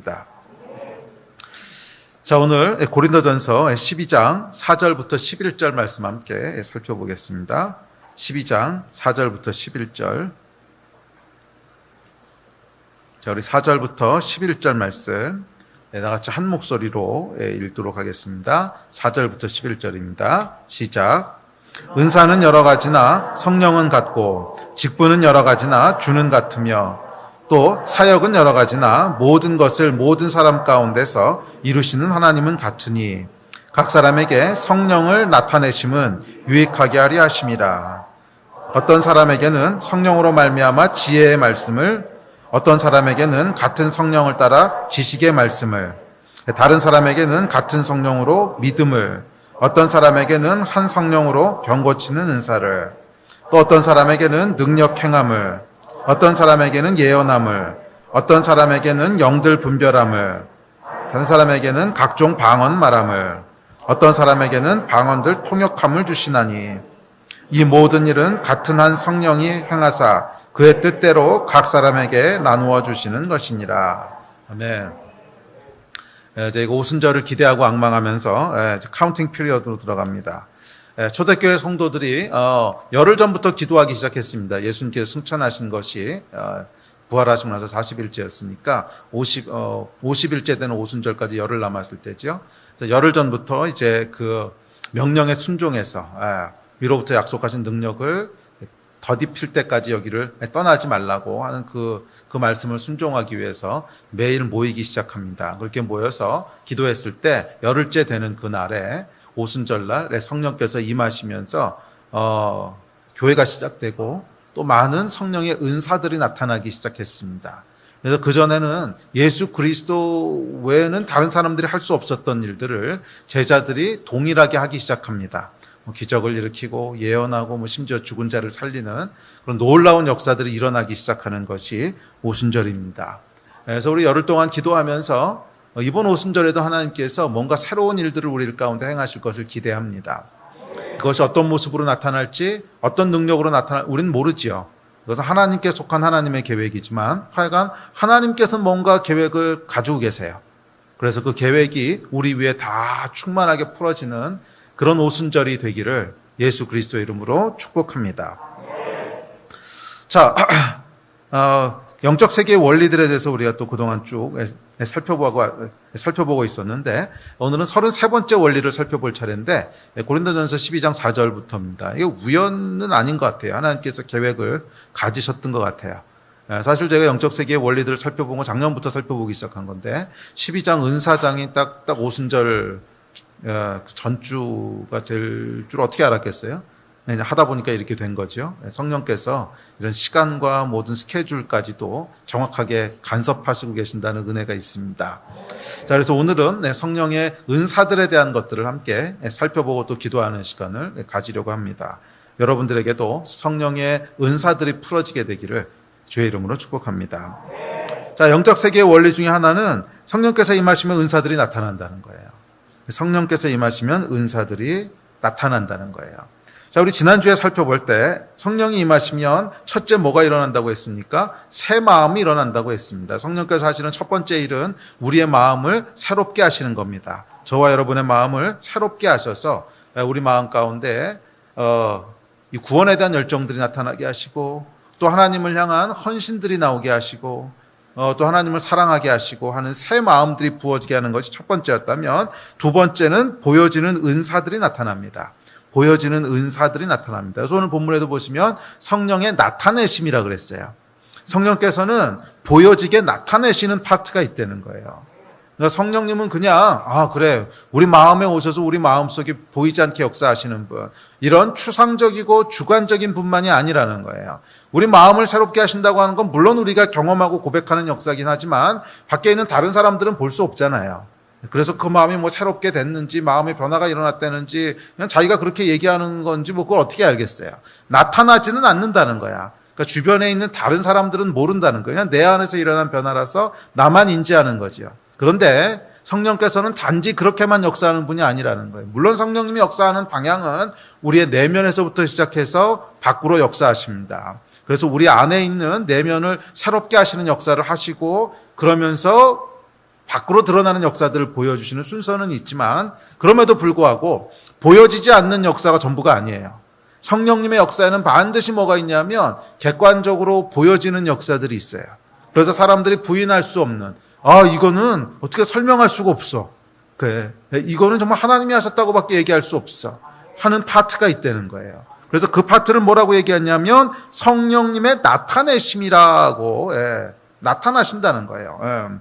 하겠습니다. 자, 오늘 고린도전서 12장 4절부터 11절 말씀 함께 살펴보겠습니다. 12장 4절부터 11절. 자, 우리 4절부터 11절 말씀 다 같이 한 목소리로 읽도록 하겠습니다. 4절부터 11절입니다. 시작. 은사는 여러 가지나 성령은 같고 직분은 여러 가지나 주는 같으며 또 사역은 여러 가지나 모든 것을 모든 사람 가운데서 이루시는 하나님은 같으니 각 사람에게 성령을 나타내심은 유익하게 하려 하심이라. 어떤 사람에게는 성령으로 말미암아 지혜의 말씀을, 어떤 사람에게는 같은 성령을 따라 지식의 말씀을, 다른 사람에게는 같은 성령으로 믿음을, 어떤 사람에게는 한 성령으로 병 고치는 은사를, 또 어떤 사람에게는 능력 행함을, 어떤 사람에게는 예언함을, 어떤 사람에게는 영들 분별함을, 다른 사람에게는 각종 방언 말함을, 어떤 사람에게는 방언들 통역함을 주시나니 이 모든 일은 같은 한 성령이 행하사 그의 뜻대로 각 사람에게 나누어 주시는 것이니라. 아멘. 이거 오순절을 기대하고 앙망하면서 카운팅 피리어드로 들어갑니다. 초대교회 성도들이 열흘 전부터 기도하기 시작했습니다. 예수님께서 승천하신 것이 부활하시고 나서 40일째였으니까 50일째 되는 오순절까지 열흘 남았을 때죠. 그래서 열흘 전부터 이제 그 명령에 순종해서 위로부터 약속하신 능력을 더딥힐 때까지 여기를 떠나지 말라고 하는 그 말씀을 순종하기 위해서 매일 모이기 시작합니다. 그렇게 모여서 기도했을 때 열흘째 되는 그날에 오순절날에 성령께서 임하시면서 교회가 시작되고 또 많은 성령의 은사들이 나타나기 시작했습니다. 그래서 그전에는 예수 그리스도 외에는 다른 사람들이 할 수 없었던 일들을 제자들이 동일하게 하기 시작합니다. 기적을 일으키고 예언하고 심지어 죽은 자를 살리는 그런 놀라운 역사들이 일어나기 시작하는 것이 오순절입니다. 그래서 우리 열흘 동안 기도하면서 이번 오순절에도 하나님께서 뭔가 새로운 일들을 우리 가운데 행하실 것을 기대합니다. 그것이 어떤 모습으로 나타날지, 어떤 능력으로 나타날지 우리는 모르지요. 그것은 하나님께 속한 하나님의 계획이지만 하여간 하나님께서는 뭔가 계획을 가지고 계세요. 그래서 그 계획이 우리 위에 다 충만하게 풀어지는 그런 오순절이 되기를 예수 그리스도의 이름으로 축복합니다. 자, 영적 세계의 원리들에 대해서 우리가 또 그동안 쭉 살펴보고 있었는데 오늘은 33번째 원리를 살펴볼 차례인데 고린도전서 12장 4절부터입니다. 이게 우연은 아닌 것 같아요. 하나님께서 계획을 가지셨던 것 같아요. 사실 제가 영적 세계의 원리들을 살펴본 거 작년부터 살펴보기 시작한 건데 12장 은사장이 딱 오순절 전주가 될 줄 어떻게 알았겠어요? 하다 보니까 이렇게 된 거죠. 성령께서 이런 시간과 모든 스케줄까지도 정확하게 간섭하시고 계신다는 은혜가 있습니다. 자, 그래서 오늘은 성령의 은사들에 대한 것들을 함께 살펴보고 또 기도하는 시간을 가지려고 합니다. 여러분들에게도 성령의 은사들이 풀어지게 되기를 주의 이름으로 축복합니다. 자, 영적 세계의 원리 중에 하나는 성령께서 임하시면 은사들이 나타난다는 거예요. 성령께서 임하시면 은사들이 나타난다는 거예요. 자, 우리 지난주에 살펴볼 때 성령이 임하시면 첫째 뭐가 일어난다고 했습니까? 새 마음이 일어난다고 했습니다. 성령께서 하시는 첫 번째 일은 우리의 마음을 새롭게 하시는 겁니다. 저와 여러분의 마음을 새롭게 하셔서 우리 마음 가운데 이 구원에 대한 열정들이 나타나게 하시고 또 하나님을 향한 헌신들이 나오게 하시고 또 하나님을 사랑하게 하시고 하는 새 마음들이 부어지게 하는 것이 첫 번째였다면 두 번째는 보여지는 은사들이 나타납니다. 보여지는 은사들이 나타납니다. 그래서 오늘 본문에도 보시면 성령의 나타내심이라 그랬어요. 성령께서는 보여지게 나타내시는 파트가 있다는 거예요. 그러니까 성령님은 그냥 그래 우리 마음에 오셔서 우리 마음속에 보이지 않게 역사하시는 분, 이런 추상적이고 주관적인 분만이 아니라는 거예요. 우리 마음을 새롭게 하신다고 하는 건 물론 우리가 경험하고 고백하는 역사긴 하지만 밖에 있는 다른 사람들은 볼 수 없잖아요. 그래서 그 마음이 새롭게 됐는지 마음의 변화가 일어났다는지 그냥 자기가 그렇게 얘기하는 건지 그걸 어떻게 알겠어요. 나타나지는 않는다는 거야. 그러니까 주변에 있는 다른 사람들은 모른다는 거예요. 그냥 내 안에서 일어난 변화라서 나만 인지하는 거죠. 그런데 성령께서는 단지 그렇게만 역사하는 분이 아니라는 거예요. 물론 성령님이 역사하는 방향은 우리의 내면에서부터 시작해서 밖으로 역사하십니다. 그래서 우리 안에 있는 내면을 새롭게 하시는 역사를 하시고 그러면서 밖으로 드러나는 역사들을 보여주시는 순서는 있지만 그럼에도 불구하고 보여지지 않는 역사가 전부가 아니에요. 성령님의 역사에는 반드시 뭐가 있냐면 객관적으로 보여지는 역사들이 있어요. 그래서 사람들이 부인할 수 없는, 이거는 어떻게 설명할 수가 없어. 그래, 이거는 정말 하나님이 하셨다고밖에 얘기할 수 없어 하는 파트가 있다는 거예요. 그래서 그 파트를 뭐라고 얘기하냐면 성령님의 나타내심이라고, 나타나신다는 거예요.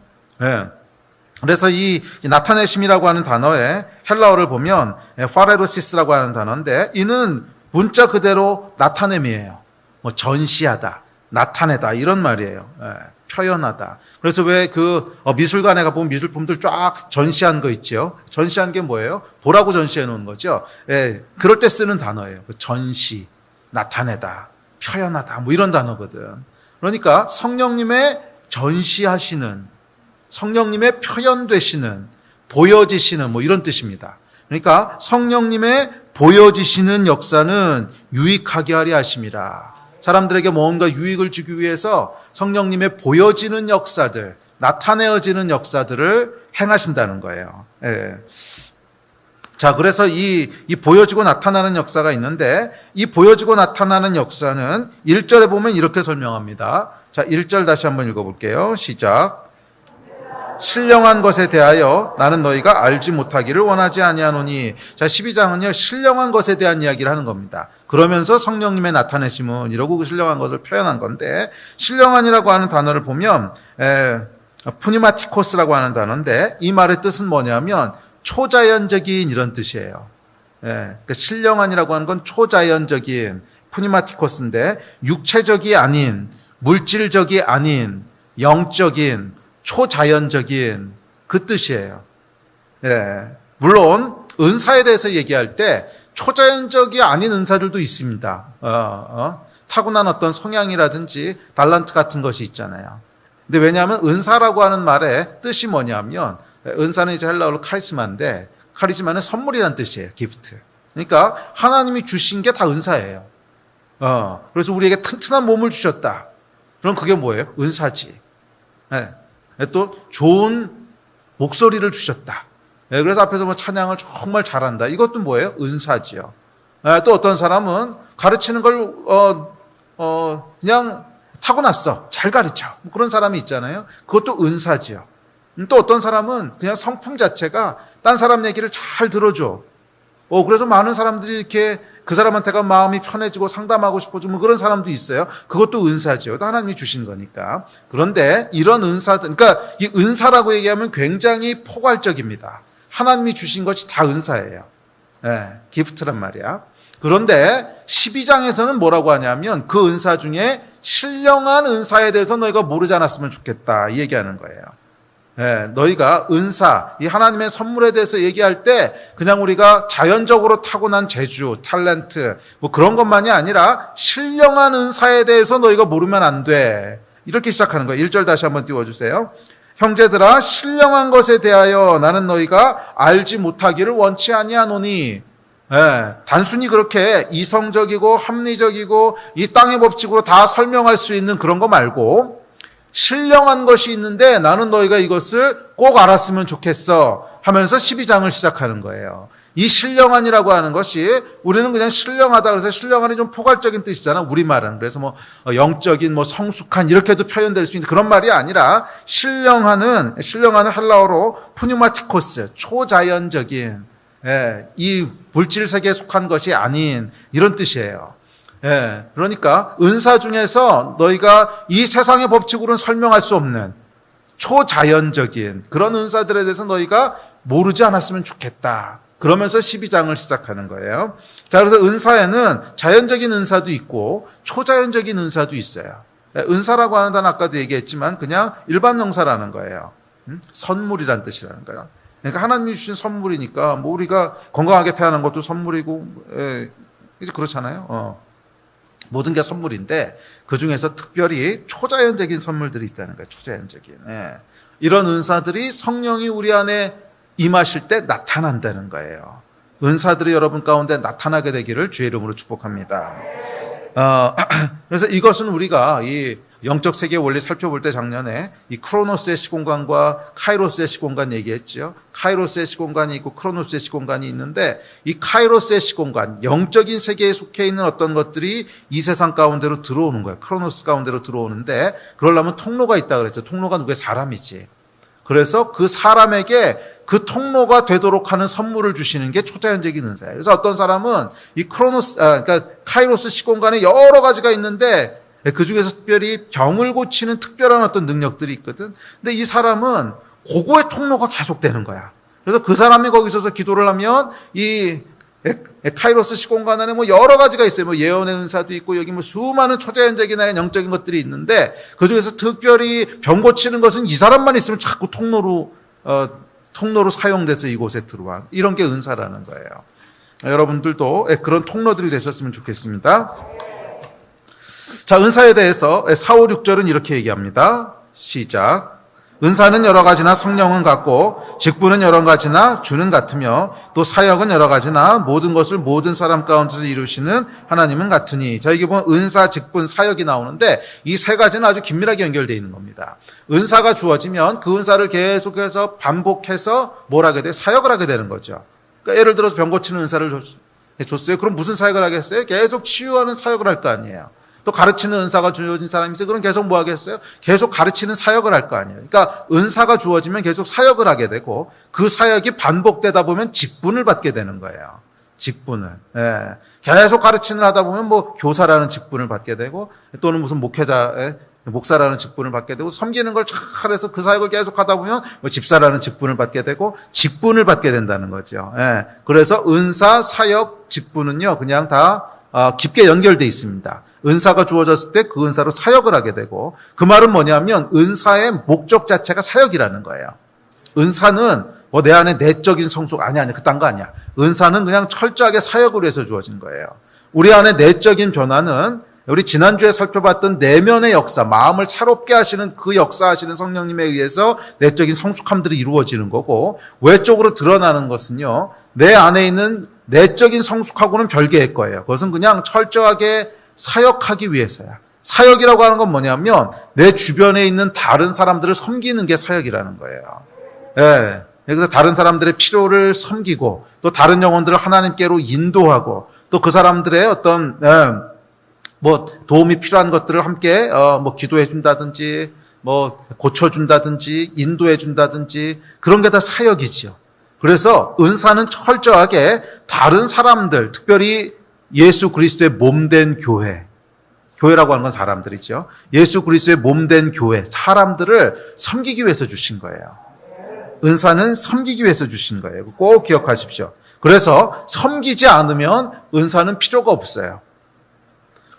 그래서 이 나타내심이라고 하는 단어에 헬라어를 보면 파레로시스라고 하는 단어인데, 이는 문자 그대로 나타냄이에요. 뭐 전시하다, 나타내다 이런 말이에요. 표현하다. 그래서 왜 그 미술관에 가보면 미술품들 쫙 전시한 거 있죠. 전시한 게 뭐예요? 보라고 전시해 놓은 거죠. 그럴 때 쓰는 단어예요. 전시, 나타내다, 표현하다 뭐 이런 단어거든. 그러니까 성령님의 전시하시는, 성령님의 표현되시는, 보여지시는 뭐 이런 뜻입니다. 그러니까 성령님의 보여지시는 역사는 유익하게 하려 하심이라. 사람들에게 뭔가 유익을 주기 위해서 성령님의 보여지는 역사들, 나타내어지는 역사들을 행하신다는 거예요. 자, 그래서 이 보여지고 나타나는 역사가 있는데, 이 보여지고 나타나는 역사는 1절에 보면 이렇게 설명합니다. 자, 1절 다시 한번 읽어볼게요. 시작. 신령한 것에 대하여 나는 너희가 알지 못하기를 원하지 아니하노니. 자, 12장은요 신령한 것에 대한 이야기를 하는 겁니다. 그러면서 성령님의 나타내심은 이러고 그 신령한 것을 표현한 건데, 신령한이라고 하는 단어를 보면 푸니마티코스라고 하는 단어인데, 이 말의 뜻은 뭐냐면 초자연적인 이런 뜻이에요. 그러니까 신령한이라고 하는 건 초자연적인, 푸니마티코스인데 육체적이 아닌, 물질적이 아닌, 영적인, 초자연적인 그 뜻이에요. 물론 은사에 대해서 얘기할 때 초자연적이 아닌 은사들도 있습니다. 타고난 어떤 성향이라든지 달란트 같은 것이 있잖아요. 근데 왜냐하면 은사라고 하는 말의 뜻이 뭐냐면, 은사는 이제 헬라어로 카리스마인데, 카리스마는 선물이라는 뜻이에요. 기프트. 그러니까 하나님이 주신 게 다 은사예요. 그래서 우리에게 튼튼한 몸을 주셨다. 그럼 그게 뭐예요? 은사지. 또 좋은 목소리를 주셨다. 그래서 앞에서 뭐 찬양을 정말 잘한다. 이것도 뭐예요? 은사지요. 또 어떤 사람은 가르치는 걸 그냥 타고났어. 잘 가르쳐. 뭐 그런 사람이 있잖아요. 그것도 은사지요. 또 어떤 사람은 그냥 성품 자체가 딴 사람 얘기를 잘 들어줘. 그래서 많은 사람들이 이렇게 그 사람한테가 마음이 편해지고 상담하고 싶어지고 그런 사람도 있어요. 그것도 은사죠. 또 하나님이 주신 거니까. 그런데 이런 은사들, 그러니까 이 은사라고 얘기하면 굉장히 포괄적입니다. 하나님이 주신 것이 다 은사예요. 기프트란 말이야. 그런데 12장에서는 뭐라고 하냐면 그 은사 중에 신령한 은사에 대해서 너희가 모르지 않았으면 좋겠다, 이 얘기하는 거예요. 너희가 은사, 이 하나님의 선물에 대해서 얘기할 때 그냥 우리가 자연적으로 타고난 재주, 탤런트 뭐 그런 것만이 아니라 신령한 은사에 대해서 너희가 모르면 안 돼. 이렇게 시작하는 거예요. 1절 다시 한번 띄워주세요. 형제들아, 신령한 것에 대하여 나는 너희가 알지 못하기를 원치 아니하노니. 단순히 그렇게 이성적이고 합리적이고 이 땅의 법칙으로 다 설명할 수 있는 그런 거 말고, 신령한 것이 있는데 나는 너희가 이것을 꼭 알았으면 좋겠어 하면서 12장을 시작하는 거예요. 이 신령한이라고 하는 것이, 우리는 그냥 신령하다 그래서 신령한이 좀 포괄적인 뜻이잖아, 우리말은. 그래서 뭐 영적인, 뭐 성숙한 이렇게도 표현될 수 있는 그런 말이 아니라, 신령한은 헬라어로 푸뉴마티코스, 초자연적인, 이 물질 세계에 속한 것이 아닌 이런 뜻이에요. 그러니까 은사 중에서 너희가 이 세상의 법칙으로는 설명할 수 없는 초자연적인 그런 은사들에 대해서 너희가 모르지 않았으면 좋겠다. 그러면서 12장을 시작하는 거예요. 자, 그래서 은사에는 자연적인 은사도 있고 초자연적인 은사도 있어요. 은사라고 하는 단어 아까도 얘기했지만 그냥 일반 명사라는 거예요. 선물이란 뜻이라는 거예요. 그러니까 하나님이 주신 선물이니까 뭐 우리가 건강하게 태어난 것도 선물이고, 이제 그렇잖아요. 모든 게 선물인데 그 중에서 특별히 초자연적인 선물들이 있다는 거예요. 초자연적인. 이런 은사들이 성령이 우리 안에 임하실 때 나타난다는 거예요. 은사들이 여러분 가운데 나타나게 되기를 주의 이름으로 축복합니다. 그래서 이것은 우리가 이 영적 세계 원리 살펴볼 때 작년에 이 크로노스의 시공간과 카이로스의 시공간 얘기했죠. 카이로스의 시공간이 있고 크로노스의 시공간이 있는데 이 카이로스의 시공간, 영적인 세계에 속해 있는 어떤 것들이 이 세상 가운데로 들어오는 거예요. 크로노스 가운데로 들어오는데 그러려면 통로가 있다 그랬죠. 통로가 누구의 사람이지. 그래서 그 사람에게 그 통로가 되도록 하는 선물을 주시는 게 초자연적인 은사예요. 그래서 어떤 사람은 이 그러니까 카이로스 시공간에 여러 가지가 있는데 그 중에서 특별히 병을 고치는 특별한 어떤 능력들이 있거든. 근데 이 사람은 그거의 통로가 계속 되는 거야. 그래서 그 사람이 거기 있어서 기도를 하면 이 카이로스 시공간 안에 뭐 여러 가지가 있어요. 뭐 예언의 은사도 있고 여기 뭐 수많은 초자연적이나 영적인 것들이 있는데 그 중에서 특별히 병 고치는 것은 이 사람만 있으면 자꾸 통로로 사용돼서 이곳에 들어와. 이런 게 은사라는 거예요. 여러분들도 그런 통로들이 되셨으면 좋겠습니다. 자, 은사에 대해서 4, 5, 6절은 이렇게 얘기합니다. 시작. 은사는 여러 가지나 성령은 같고 직분은 여러 가지나 주는 같으며 또 사역은 여러 가지나 모든 것을 모든 사람 가운데서 이루시는 하나님은 같으니. 자, 이게 보면 은사, 직분, 사역이 나오는데 이 세 가지는 아주 긴밀하게 연결되어 있는 겁니다. 은사가 주어지면 그 은사를 계속해서 반복해서 뭘 하게 돼? 사역을 하게 되는 거죠. 그러니까 예를 들어서 병 고치는 은사를 줬어요. 그럼 무슨 사역을 하겠어요? 계속 치유하는 사역을 할 거 아니에요. 또 가르치는 은사가 주어진 사람이 있어요. 그럼 계속 뭐 하겠어요? 계속 가르치는 사역을 할 거 아니에요. 그러니까 은사가 주어지면 계속 사역을 하게 되고 그 사역이 반복되다 보면 직분을 받게 되는 거예요. 직분을. 예. 계속 가르치는 하다 보면 뭐 교사라는 직분을 받게 되고 또는 무슨 목사라는 직분을 받게 되고 섬기는 걸 잘해서 그 사역을 계속 하다 보면 뭐 집사라는 직분을 받게 되고 직분을 받게 된다는 거죠. 예. 그래서 은사, 사역, 직분은요 그냥 다 깊게 연결돼 있습니다. 은사가 주어졌을 때 그 은사로 사역을 하게 되고 그 말은 뭐냐면 은사의 목적 자체가 사역이라는 거예요. 은사는 뭐 내 안에 내적인 성숙 아니야 그딴 거 아니야. 은사는 그냥 철저하게 사역을 위해서 주어진 거예요. 우리 안에 내적인 변화는 우리 지난주에 살펴봤던 내면의 역사, 마음을 새롭게 하시는 그 역사하시는 성령님에 의해서 내적인 성숙함들이 이루어지는 거고 외적으로 드러나는 것은요 내 안에 있는 내적인 성숙하고는 별개의 거예요. 그것은 그냥 철저하게 사역하기 위해서야. 사역이라고 하는 건 뭐냐면 내 주변에 있는 다른 사람들을 섬기는 게 사역이라는 거예요. 예. 그래서 다른 사람들의 필요를 섬기고 또 다른 영혼들을 하나님께로 인도하고 또 그 사람들의 어떤 뭐 도움이 필요한 것들을 함께 뭐 기도해 준다든지 뭐 고쳐 준다든지 인도해 준다든지 그런 게 다 사역이지요. 그래서 은사는 철저하게 다른 사람들, 특별히 예수 그리스도의 몸된 교회라고 하는 건 사람들이죠. 예수 그리스도의 몸된 교회, 사람들을 섬기기 위해서 주신 거예요. 은사는 섬기기 위해서 주신 거예요. 꼭 기억하십시오. 그래서 섬기지 않으면 은사는 필요가 없어요.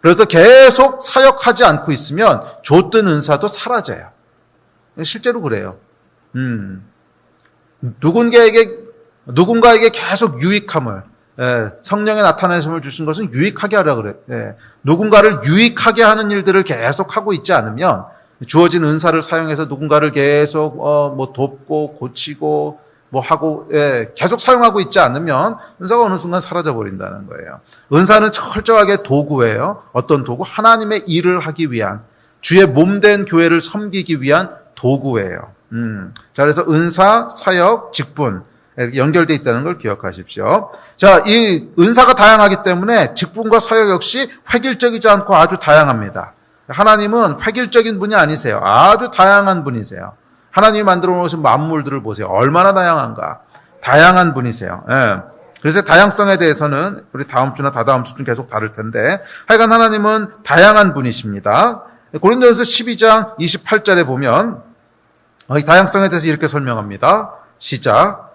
그래서 계속 사역하지 않고 있으면 줬던 은사도 사라져요. 실제로 그래요. 누군가에게 계속 유익함을 성령의 나타내심을 주신 것은 유익하게 하라 그래. 누군가를 유익하게 하는 일들을 계속 하고 있지 않으면 주어진 은사를 사용해서 누군가를 계속 뭐 돕고 고치고 뭐 하고 계속 사용하고 있지 않으면 은사가 어느 순간 사라져 버린다는 거예요. 은사는 철저하게 도구예요. 어떤 도구? 하나님의 일을 하기 위한 주의 몸된 교회를 섬기기 위한 도구예요. 자, 그래서 은사, 사역, 직분 연결되어 있다는 걸 기억하십시오. 자, 이 은사가 다양하기 때문에 직분과 사역 역시 획일적이지 않고 아주 다양합니다. 하나님은 획일적인 분이 아니세요. 아주 다양한 분이세요. 하나님이 만들어 놓으신 만물들을 보세요. 얼마나 다양한가. 다양한 분이세요. 그래서 다양성에 대해서는 우리 다음 주나 다다음 주쯤 계속 다룰 텐데 하여간 하나님은 다양한 분이십니다. 고린도전서 12장 28절에 보면 이 다양성에 대해서 이렇게 설명합니다. 시작.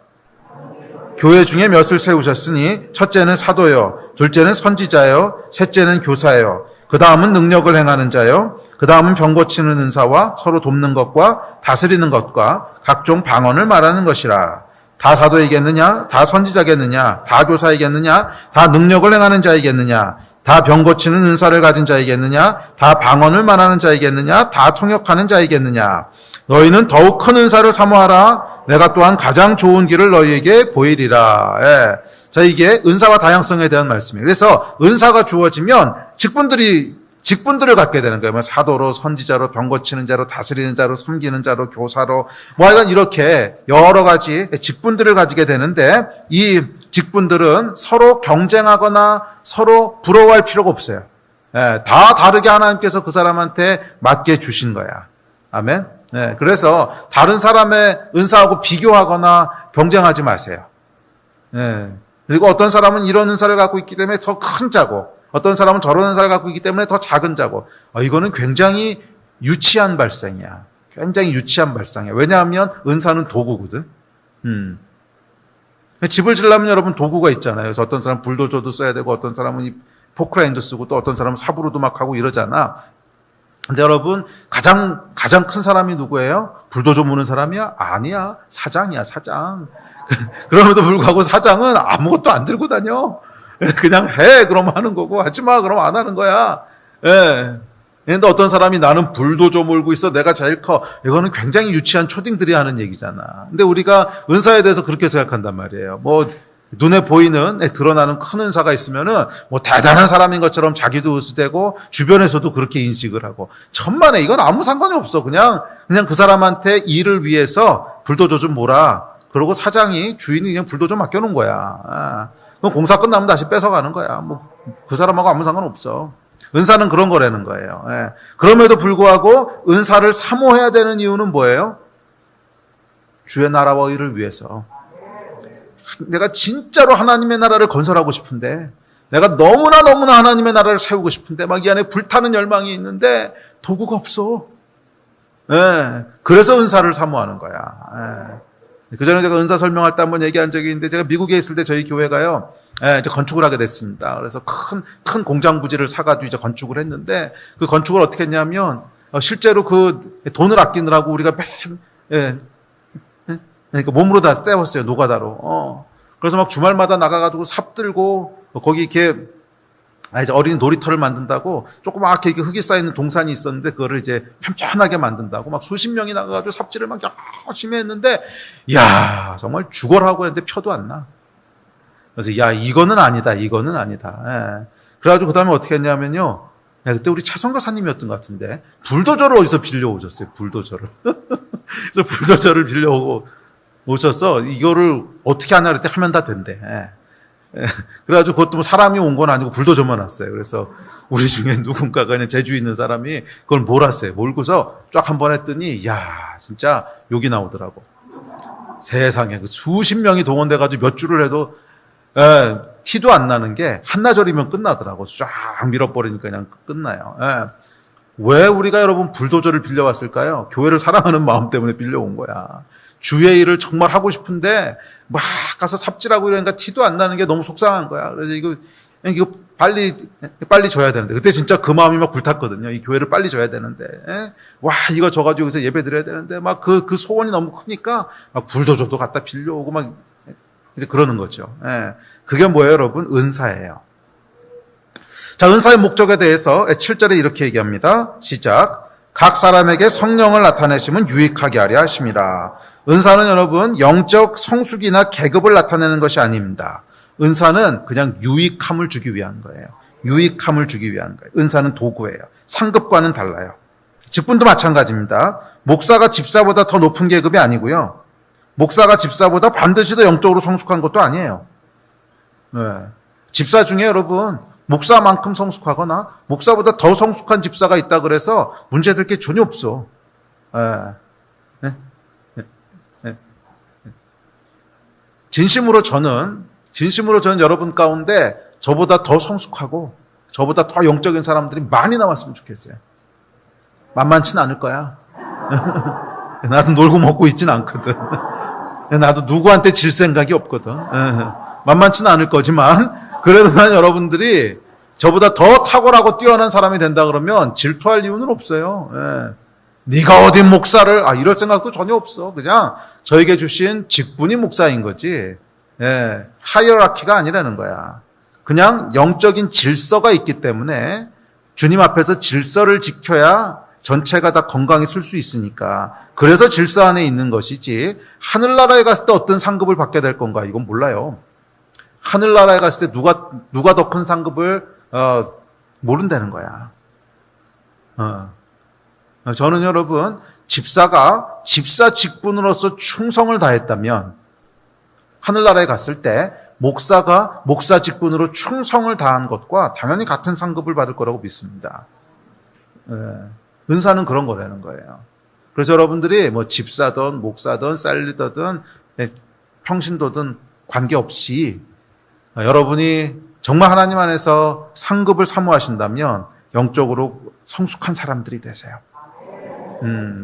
교회 중에 몇을 세우셨으니 첫째는 사도요, 둘째는 선지자요, 셋째는 교사요, 그 다음은 능력을 행하는 자요, 그 다음은 병 고치는 은사와 서로 돕는 것과 다스리는 것과 각종 방언을 말하는 것이라. 다 사도이겠느냐? 다 선지자겠느냐? 다 교사이겠느냐? 다 능력을 행하는 자이겠느냐? 다 병 고치는 은사를 가진 자이겠느냐? 다 방언을 말하는 자이겠느냐? 다 통역하는 자이겠느냐? 너희는 더욱 큰 은사를 사모하라. 내가 또한 가장 좋은 길을 너희에게 보이리라. 자, 이게 은사와 다양성에 대한 말씀이에요. 그래서 은사가 주어지면 직분들이 직분들을 갖게 되는 거예요. 뭐 사도로, 선지자로, 병 고치는 자로, 다스리는 자로, 섬기는 자로, 교사로, 뭐 하여간 이렇게 여러 가지 직분들을 가지게 되는데 이 직분들은 서로 경쟁하거나 서로 부러워할 필요가 없어요. 다 다르게 하나님께서 그 사람한테 맞게 주신 거야. 아멘. 그래서 다른 사람의 은사하고 비교하거나 경쟁하지 마세요. 그리고 어떤 사람은 이런 은사를 갖고 있기 때문에 더 큰 자고, 어떤 사람은 저런 은사를 갖고 있기 때문에 더 작은 자고, 이거는 굉장히 유치한 발상이야. 굉장히 유치한 발상이야. 왜냐하면 은사는 도구거든. 집을 지려면 여러분 도구가 있잖아요. 그래서 어떤 사람은 불도저도 써야 되고, 어떤 사람은 이 포크레인도 쓰고, 또 어떤 사람은 삽으로도 막 하고 이러잖아. 근데 여러분, 가장 큰 사람이 누구예요? 불도저 무는 사람이야? 아니야. 사장이야, 사장. 그럼에도 불구하고 사장은 아무것도 안 들고 다녀. 그냥 해. 그럼 하는 거고, 하지 마. 그럼 안 하는 거야. 근데 어떤 사람이 나는 불도저 몰고 있어. 내가 제일 커. 이거는 굉장히 유치한 초딩들이 하는 얘기잖아. 근데 우리가 은사에 대해서 그렇게 생각한단 말이에요. 뭐, 눈에 보이는, 드러나는 큰 은사가 있으면은, 뭐, 대단한 사람인 것처럼 자기도 으스대고, 주변에서도 그렇게 인식을 하고. 천만에, 이건 아무 상관이 없어. 그냥 그 사람한테 일을 위해서 불도저 좀 몰아. 그러고 사장이, 주인이 그냥 불도저 맡겨놓은 거야. 그럼 공사 끝나면 다시 뺏어가는 거야. 뭐, 그 사람하고 아무 상관없어. 은사는 그런 거라는 거예요. 그럼에도 불구하고, 은사를 사모해야 되는 이유는 뭐예요? 주의 나라와 의를 위해서. 내가 진짜로 하나님의 나라를 건설하고 싶은데, 내가 너무나 하나님의 나라를 세우고 싶은데, 막 이 안에 불타는 열망이 있는데 도구가 없어. 그래서 은사를 사모하는 거야. 그 전에 제가 은사 설명할 때 한번 얘기한 적이 있는데, 제가 미국에 있을 때 저희 교회가요, 이제 건축을 하게 됐습니다. 그래서 큰 공장 부지를 사가지고 이제 건축을 했는데, 그 건축을 어떻게 했냐면, 실제로 그 돈을 아끼느라고 우리가 그러니까 몸으로 다 때웠어요. 노가다로. 그래서 막 주말마다 나가가지고 삽 들고, 거기 이렇게, 이제 어린이 놀이터를 만든다고, 조그맣게 이렇게 흙이 쌓이는 동산이 있었는데, 그거를 이제 편편하게 만든다고, 막 수십 명이 나가가지고 삽질을 막 열심히 했는데, 야 정말 죽어라고 했는데 표도 안 나. 그래서, 이거는 아니다. 그래가지고 그 다음에 어떻게 했냐면요. 그때 우리 차성가사님이었던 것 같은데, 불도저를 어디서 빌려오셨어요. 불도저를. 그래서 불도저를 빌려오고, 오셨어. 이거를 어떻게 하냐 그랬더니 하면 다 된대. 그래가지고 그것도 뭐 사람이 온 건 아니고 불도저만 왔어요. 그래서 우리 중에 누군가가 그냥 재주 있는 사람이 그걸 몰았어요. 몰고서 쫙 한 번 했더니, 진짜 욕이 나오더라고. 세상에. 그 수십 명이 동원돼가지고 몇 줄을 해도, 티도 안 나는 게 한나절이면 끝나더라고. 쫙 밀어버리니까 그냥 끝나요. 왜 우리가 여러분 불도저를 빌려왔을까요? 교회를 사랑하는 마음 때문에 빌려온 거야. 주의 일을 정말 하고 싶은데 막 가서 삽질하고 이러니까 티도 안 나는 게 너무 속상한 거야. 그래서 이거 빨리 줘야 되는데, 그때 진짜 그 마음이 막 불탔거든요. 이 교회를 빨리 줘야 되는데, 이거 줘가지고 여기서 예배 드려야 되는데, 막 그 소원이 너무 크니까 막 불도저도 갖다 빌려오고 막 이제 그러는 거죠. 그게 뭐예요, 여러분? 은사예요. 자, 은사의 목적에 대해서 7절에 이렇게 얘기합니다. 시작. 각 사람에게 성령을 나타내심은 유익하게 하려 하심이라. 은사는 여러분 영적 성숙이나 계급을 나타내는 것이 아닙니다. 은사는 그냥 유익함을 주기 위한 거예요. 유익함을 주기 위한 거예요. 은사는 도구예요. 상급과는 달라요. 직분도 마찬가지입니다. 목사가 집사보다 더 높은 계급이 아니고요. 목사가 집사보다 반드시 더 영적으로 성숙한 것도 아니에요. 집사 중에 여러분 목사만큼 성숙하거나 목사보다 더 성숙한 집사가 있다 그래서 문제될 게 전혀 없어. 진심으로 저는 여러분 가운데 저보다 더 성숙하고 저보다 더 영적인 사람들이 많이 나왔으면 좋겠어요. 만만치는 않을 거야. 나도 놀고 먹고 있진 않거든. 나도 누구한테 질 생각이 없거든. 만만치는 않을 거지만 그래도 난 여러분들이 저보다 더 탁월하고 뛰어난 사람이 된다 그러면 질투할 이유는 없어요. 네가 어딘 목사를 이럴 생각도 전혀 없어. 그냥 저에게 주신 직분이 목사인 거지. 하이어라키가 아니라는 거야. 그냥 영적인 질서가 있기 때문에 주님 앞에서 질서를 지켜야 전체가 다 건강히 쓸 수 있으니까. 그래서 질서 안에 있는 것이지 하늘나라에 갔을 때 어떤 상급을 받게 될 건가 이건 몰라요. 하늘나라에 갔을 때 누가 더 큰 상급을 모른다는 거야. 저는 여러분, 집사가 집사 직분으로서 충성을 다했다면 하늘나라에 갔을 때 목사가 목사 직분으로 충성을 다한 것과 당연히 같은 상급을 받을 거라고 믿습니다. 은사는 그런 거라는 거예요. 그래서 여러분들이 뭐 집사든 목사든 쌀리더든 평신도든 관계없이 여러분이 정말 하나님 안에서 상급을 사모하신다면 영적으로 성숙한 사람들이 되세요.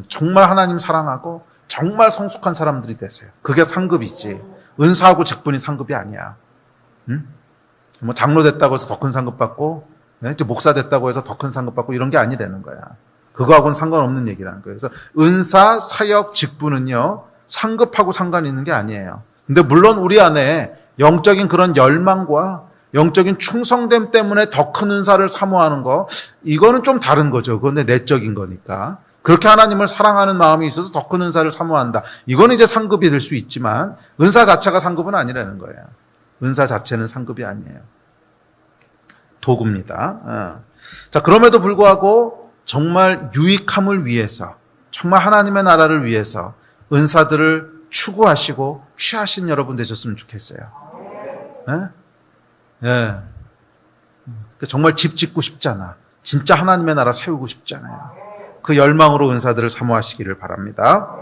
정말 하나님 사랑하고 정말 성숙한 사람들이 되세요. 그게 상급이지. 은사하고 직분이 상급이 아니야. 뭐 장로 됐다고 해서 더 큰 상급 받고, 목사 됐다고 해서 더 큰 상급 받고 이런 게 아니라는 거야. 그거하고는 상관없는 얘기라는 거예요. 그래서 은사, 사역, 직분은요 상급하고 상관이 있는 게 아니에요. 근데 물론 우리 안에 영적인 그런 열망과 영적인 충성됨 때문에 더 큰 은사를 사모하는 거, 이거는 좀 다른 거죠. 그건 내적인 거니까. 그렇게 하나님을 사랑하는 마음이 있어서 더 큰 은사를 사모한다. 이건 이제 상급이 될 수 있지만 은사 자체가 상급은 아니라는 거예요. 은사 자체는 상급이 아니에요. 도구입니다. 자, 그럼에도 불구하고 정말 유익함을 위해서, 정말 하나님의 나라를 위해서 은사들을 추구하시고 취하신 여러분 되셨으면 좋겠어요. 정말 집 짓고 싶잖아. 진짜 하나님의 나라 세우고 싶잖아요. 그 열망으로 은사들을 사모하시기를 바랍니다.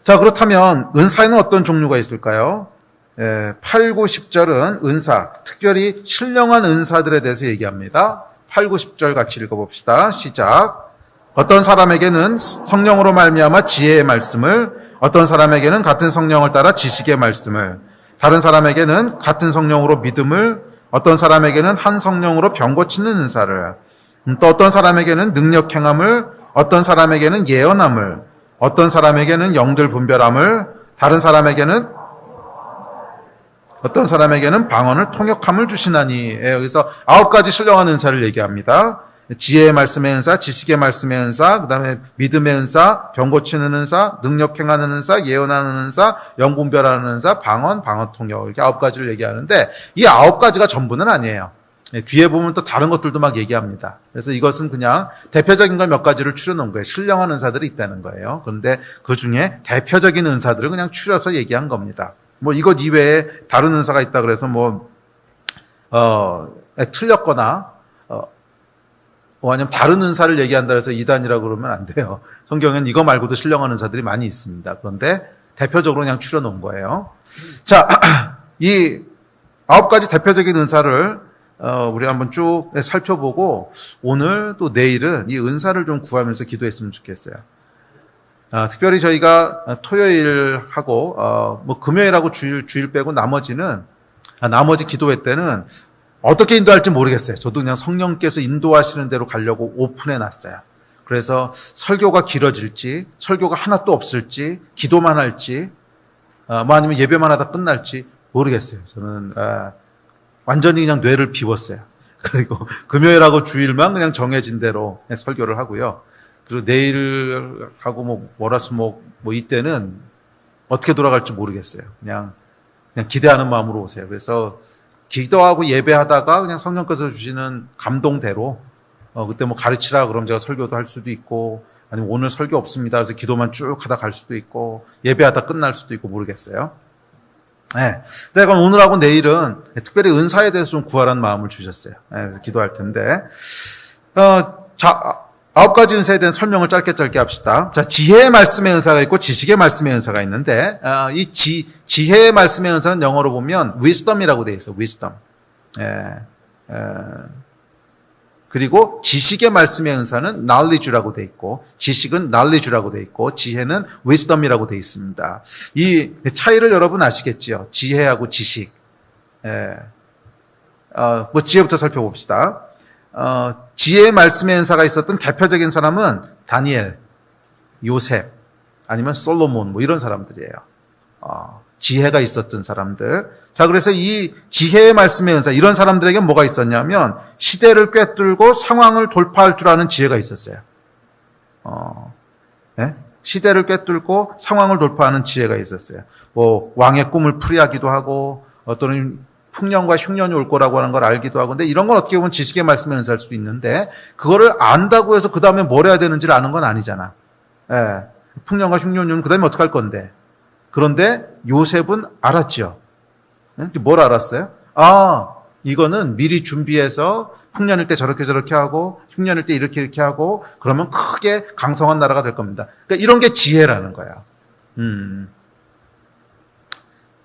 자, 그렇다면 은사에는 어떤 종류가 있을까요? 8, 9, 10절은 은사, 특별히 신령한 은사들에 대해서 얘기합니다. 8, 9, 10절 같이 읽어봅시다. 시작. 어떤 사람에게는 성령으로 말미암아 지혜의 말씀을, 어떤 사람에게는 같은 성령을 따라 지식의 말씀을, 다른 사람에게는 같은 성령으로 믿음을, 어떤 사람에게는 한 성령으로 병 고치는 은사를, 또 어떤 사람에게는 능력 행함을, 어떤 사람에게는 예언함을, 어떤 사람에게는 영들 분별함을, 다른 사람에게는 어떤 사람에게는 방언을 통역함을 주시나니. 여기서 9가지 신령한 은사를 얘기합니다. 지혜의 말씀의 은사, 지식의 말씀의 은사, 그 다음에 믿음의 은사, 병 고치는 은사, 능력 행하는 은사, 예언하는 은사, 영 분별하는 은사, 방언 통역, 이렇게 9가지를 얘기하는데 이 9가지가 전부는 아니에요. 뒤에 보면 또 다른 것들도 막 얘기합니다. 그래서 이것은 그냥 대표적인 걸 몇 가지를 추려놓은 거예요. 신령한 은사들이 있다는 거예요. 그런데 그 중에 대표적인 은사들을 그냥 추려서 얘기한 겁니다. 뭐 이것 이외에 다른 은사가 있다 그래서 틀렸거나 아니면 다른 은사를 얘기한다 해서 이단이라고 그러면 안 돼요. 성경엔 이거 말고도 신령한 은사들이 많이 있습니다. 그런데 대표적으로 그냥 추려놓은 거예요. 자, 이 9가지 대표적인 은사를 우리 한번 쭉 살펴보고 오늘 또 내일은 이 은사를 좀 구하면서 기도했으면 좋겠어요. 특별히 저희가 토요일하고 금요일하고 주일 빼고 나머지 기도회 때는 어떻게 인도할지 모르겠어요. 저도 그냥 성령께서 인도하시는 대로 가려고 오픈해 놨어요. 그래서 설교가 길어질지, 설교가 하나도 없을지, 기도만 할지, 아니면 예배만 하다 끝날지 모르겠어요. 저는 완전히 그냥 뇌를 비웠어요. 그리고 금요일하고 주일만 그냥 정해진 대로 설교를 하고요. 그리고 내일하고 월화수목 이때는 어떻게 돌아갈지 모르겠어요. 그냥 기대하는 마음으로 오세요. 그래서 기도하고 예배하다가 그냥 성령께서 주시는 감동대로 그때 가르치라 그러면 제가 설교도 할 수도 있고 아니면 오늘 설교 없습니다. 그래서 기도만 쭉 하다 갈 수도 있고 예배하다 끝날 수도 있고 모르겠어요. 네. 그럼 오늘하고 내일은 특별히 은사에 대해서 좀 구하라는 마음을 주셨어요. 그래서 기도할 텐데. 자, 9가지 은사에 대한 설명을 짧게 합시다. 자, 지혜의 말씀의 은사가 있고 지식의 말씀의 은사가 있는데, 이 지혜의 말씀의 은사는 영어로 보면 wisdom이라고 되어 있어요. wisdom. 그리고 지식의 말씀의 은사는 knowledge라고 되어 있고, 지식은 knowledge라고 되어 있고, 지혜는 wisdom이라고 되어 있습니다. 이 차이를 여러분 아시겠지요? 지혜하고 지식. 지혜부터 살펴봅시다. 지혜의 말씀의 은사가 있었던 대표적인 사람은 다니엘, 요셉, 아니면 솔로몬 이런 사람들이에요. 지혜가 있었던 사람들. 자, 그래서 이 지혜의 말씀의 은사, 이런 사람들에게 뭐가 있었냐면 시대를 꿰뚫고 상황을 돌파할 줄 아는 지혜가 있었어요. 네? 시대를 꿰뚫고 상황을 돌파하는 지혜가 있었어요. 왕의 꿈을 풀이하기도 하고 또는 풍년과 흉년이 올 거라고 하는 걸 알기도 하고, 근데 이런 건 어떻게 보면 지식의 말씀에 은사할 수도 있는데, 그거를 안다고 해서 그 다음에 뭘 해야 되는지를 아는 건 아니잖아. 예. 풍년과 흉년이 오면 그 다음에 어떡할 건데. 그런데 요셉은 알았죠. 뭘 알았어요? 아, 이거는 미리 준비해서 풍년일 때 저렇게 저렇게 하고 흉년일 때 이렇게 하고 그러면 크게 강성한 나라가 될 겁니다. 그러니까 이런 게 지혜라는 거야.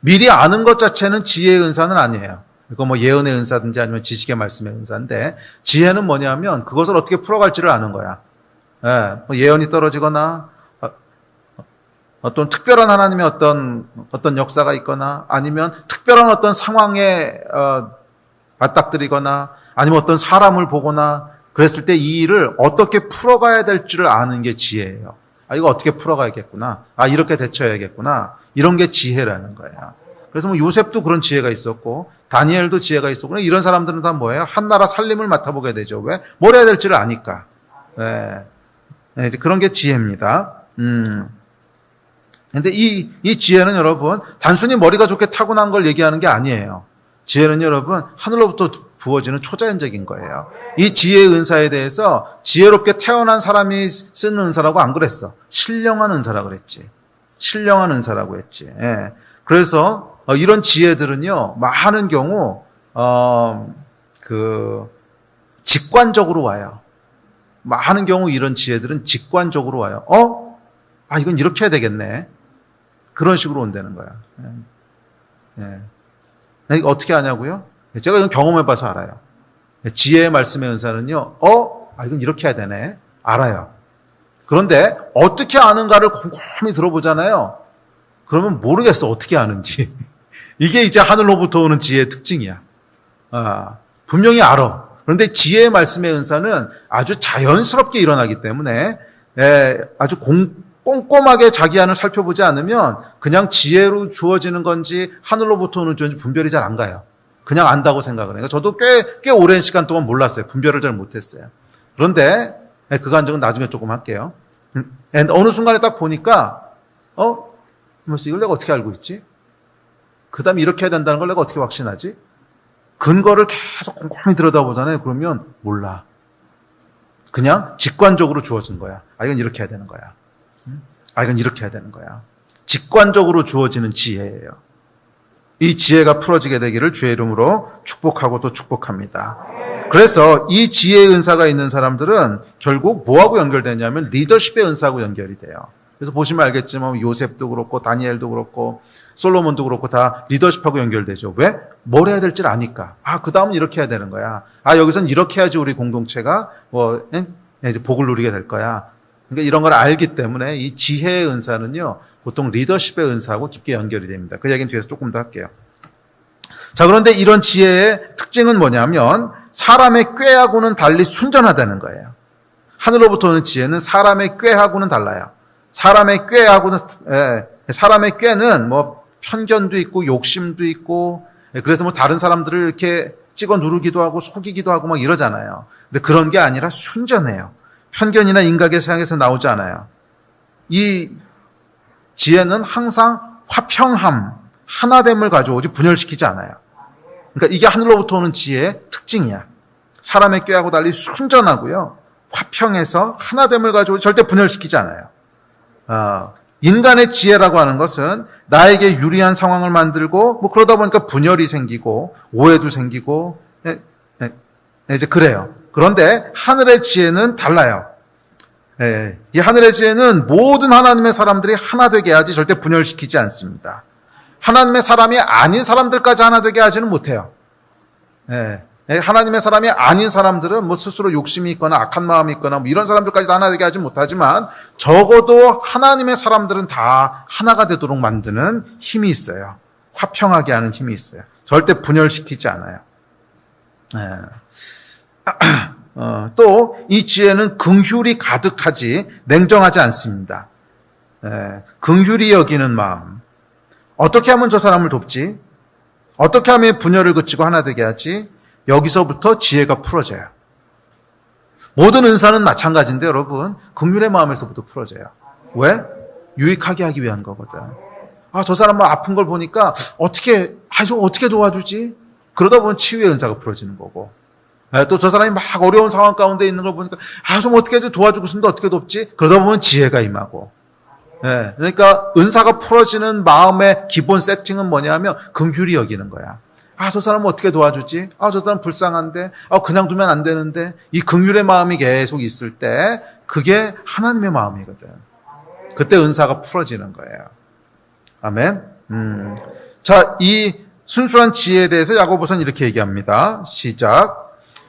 미리 아는 것 자체는 지혜의 은사는 아니에요. 이거 뭐 예언의 은사든지 아니면 지식의 말씀의 은사인데, 지혜는 뭐냐면 그것을 어떻게 풀어갈지를 아는 거야. 예, 뭐 예언이 떨어지거나 어떤 특별한 하나님의 어떤 역사가 있거나 아니면 특별한 어떤 상황에 맞닥뜨리거나 아니면 어떤 사람을 보거나 그랬을 때 이 일을 어떻게 풀어가야 될지를 아는 게 지혜예요. 아, 이거 어떻게 풀어가야겠구나. 아, 이렇게 대처해야겠구나. 이런 게 지혜라는 거야. 그래서 뭐 요셉도 그런 지혜가 있었고 다니엘도 지혜가 있었고 이런 사람들은 다 뭐예요? 한 나라 살림을 맡아보게 되죠. 왜? 뭘 해야 될지를 아니까. 네. 네, 이제 그런 게 지혜입니다. 근데 이 지혜는 여러분 단순히 머리가 좋게 타고난 걸 얘기하는 게 아니에요. 지혜는 여러분 하늘로부터 부어지는 초자연적인 거예요. 이 지혜의 은사에 대해서 지혜롭게 태어난 사람이 쓰는 은사라고 안 그랬어. 신령한 은사라고 그랬지. 신령한 은사라고 했지. 예. 그래서 이런 지혜들은요 많은 경우 직관적으로 와요. 많은 경우 이런 지혜들은 직관적으로 와요. 아, 이건 이렇게 해야 되겠네. 그런 식으로 온다는 거야. 예. 이거 어떻게 하냐고요? 제가 이건 경험해봐서 알아요. 지혜의 말씀의 은사는요, 이건 이렇게 해야 되네. 알아요. 그런데 어떻게 아는가를 곰곰이 들어보잖아요. 그러면 모르겠어, 어떻게 아는지. 이게 이제 하늘로부터 오는 지혜의 특징이야. 분명히 알아. 그런데 지혜의 말씀의 은사는 아주 자연스럽게 일어나기 때문에 아주 꼼꼼하게 자기 안을 살펴보지 않으면 그냥 지혜로 주어지는 건지 하늘로부터 오는 건지 분별이 잘 안 가요. 그냥 안다고 생각을 해요. 저도 꽤 오랜 시간 동안 몰랐어요. 분별을 잘 못했어요. 그런데 그 감정은 나중에 조금 할게요. 어느 순간에 딱 보니까 이걸 내가 어떻게 알고 있지? 그 다음에 이렇게 해야 된다는 걸 내가 어떻게 확신하지? 근거를 계속 꼼꼼히 들여다보잖아요. 그러면 몰라. 그냥 직관적으로 주어진 거야. 아, 이건 이렇게 해야 되는 거야. 아, 이건 이렇게 해야 되는 거야. 직관적으로 주어지는 지혜예요. 이 지혜가 풀어지게 되기를 주의 이름으로 축복하고 또 축복합니다. 그래서 이 지혜의 은사가 있는 사람들은 결국 뭐하고 연결되냐면 리더십의 은사하고 연결이 돼요. 그래서 보시면 알겠지만 요셉도 그렇고 다니엘도 그렇고 솔로몬도 그렇고 다 리더십하고 연결되죠. 왜? 뭘 해야 될지를 아니까. 그 다음은 이렇게 해야 되는 거야. 여기선 이렇게 해야지 우리 공동체가 이제 복을 누리게 될 거야. 그러니까 이런 걸 알기 때문에 이 지혜의 은사는요, 보통 리더십의 은사하고 깊게 연결이 됩니다. 그 얘기는 뒤에서 조금 더 할게요. 자, 그런데 이런 지혜의 특징은 뭐냐면 사람의 꾀하고는 달리 순전하다는 거예요. 하늘로부터 오는 지혜는 사람의 꾀하고는 달라요. 사람의 꾀는 뭐 편견도 있고 욕심도 있고 그래서 뭐 다른 사람들을 이렇게 찍어 누르기도 하고 속이기도 하고 막 이러잖아요. 근데 그런 게 아니라 순전해요. 편견이나 인각의 세상에서 나오지 않아요. 이 지혜는 항상 화평함, 하나됨을 가져오지 분열시키지 않아요. 그러니까 이게 하늘로부터 오는 지혜의 특징이야. 사람의 꾀하고 달리 순전하고요. 화평해서 하나됨을 가져오지 절대 분열시키지 않아요. 인간의 지혜라고 하는 것은 나에게 유리한 상황을 만들고 뭐 그러다 보니까 분열이 생기고 오해도 생기고 이제 그래요. 그런데 하늘의 지혜는 달라요. 이 하늘의 지혜는 모든 하나님의 사람들이 하나 되게 하지 절대 분열시키지 않습니다. 하나님의 사람이 아닌 사람들까지 하나 되게 하지는 못해요. 하나님의 사람이 아닌 사람들은 뭐 스스로 욕심이 있거나 악한 마음이 있거나 뭐 이런 사람들까지 하나 되게 하지 못하지만 적어도 하나님의 사람들은 다 하나가 되도록 만드는 힘이 있어요. 화평하게 하는 힘이 있어요. 절대 분열시키지 않아요. 또 이 지혜는 긍휼이 가득하지 냉정하지 않습니다. 긍휼히 여기는 마음. 어떻게 하면 저 사람을 돕지? 어떻게 하면 분열을 그치고 하나 되게 하지? 여기서부터 지혜가 풀어져요. 모든 은사는 마찬가지인데 여러분, 긍휼의 마음에서부터 풀어져요. 왜? 유익하게 하기 위한 거거든. 저 사람 뭐 아픈 걸 보니까 좀 어떻게 도와주지? 그러다 보면 치유의 은사가 풀어지는 거고. 또 저 사람이 막 어려운 상황 가운데 있는 걸 보니까 좀 어떻게 해야지 도와주고 싶은데 어떻게 돕지? 그러다 보면 지혜가 임하고. 그러니까 은사가 풀어지는 마음의 기본 세팅은 뭐냐면 긍휼히 여기는 거야. 저 사람은 어떻게 도와주지? 저 사람 불쌍한데? 그냥 두면 안 되는데? 이 긍휼의 마음이 계속 있을 때 그게 하나님의 마음이거든. 그때 은사가 풀어지는 거예요. 아멘. 자, 이 순수한 지혜에 대해서 야고보서는 이렇게 얘기합니다. 시작.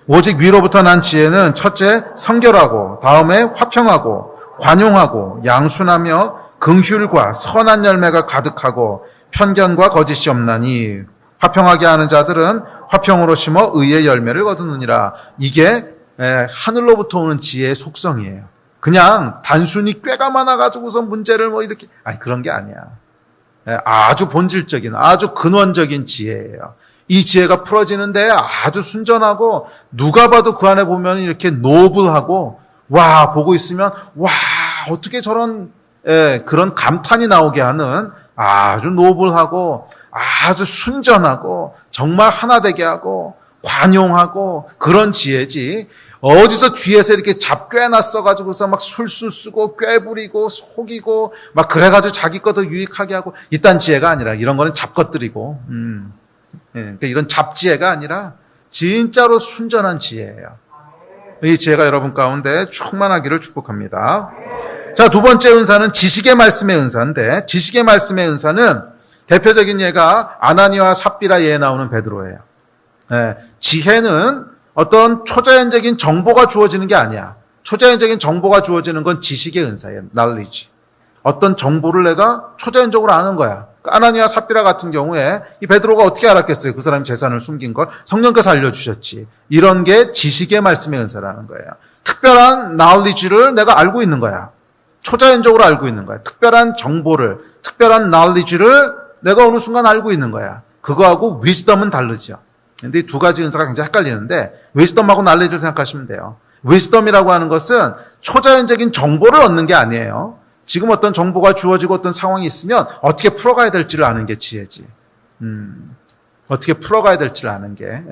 오직 위로부터 난 지혜는 첫째 성결하고 다음에 화평하고 관용하고 양순하며 긍휼과 선한 열매가 가득하고 편견과 거짓이 없나니 화평하게 하는 자들은 화평으로 심어 의의 열매를 거두느니라. 이게 하늘로부터 오는 지혜의 속성이에요. 그냥 단순히 꾀가 많아가지고서 문제를 이렇게 그런 게 아니야. 아주 본질적인 아주 근원적인 지혜예요. 이 지혜가 풀어지는데 아주 순전하고 누가 봐도 그 안에 보면 이렇게 노블하고 보고 있으면 어떻게 저런 그런 감탄이 나오게 하는 아주 노블하고 아주 순전하고 정말 하나 되게 하고 관용하고 그런 지혜지. 어디서 뒤에서 이렇게 잡꿰놨어가지고서 막 술수 쓰고 꾀부리고 속이고 막 그래가지고 자기 것도 유익하게 하고 이딴 지혜가 아니라 이런 거는 잡것들이고 그러니까 이런 잡지혜가 아니라 진짜로 순전한 지혜예요. 이 지혜가 여러분 가운데 충만하기를 축복합니다. 자, 두 번째 은사는 지식의 말씀의 은사인데 지식의 말씀의 은사는 대표적인 예가 아나니와 삽비라 예에 나오는 베드로예요. 지혜는 어떤 초자연적인 정보가 주어지는 게 아니야. 초자연적인 정보가 주어지는 건 지식의 은사예요. knowledge. 어떤 정보를 내가 초자연적으로 아는 거야. 아나니와 삽비라 같은 경우에 이 베드로가 어떻게 알았겠어요? 그 사람이 재산을 숨긴 걸 성령께서 알려주셨지. 이런 게 지식의 말씀의 은사라는 거예요. 특별한 knowledge를 내가 알고 있는 거야. 초자연적으로 알고 있는 거야. 특별한 정보를, 특별한 knowledge를 내가 어느 순간 알고 있는 거야. 그거하고 wisdom은 다르죠. 근데 이 두 가지 은사가 굉장히 헷갈리는데 wisdom하고 knowledge를 생각하시면 돼요. wisdom이라고 하는 것은 초자연적인 정보를 얻는 게 아니에요. 지금 어떤 정보가 주어지고 어떤 상황이 있으면 어떻게 풀어가야 될지를 아는 게 지혜지. 어떻게 풀어가야 될지를 아는 게.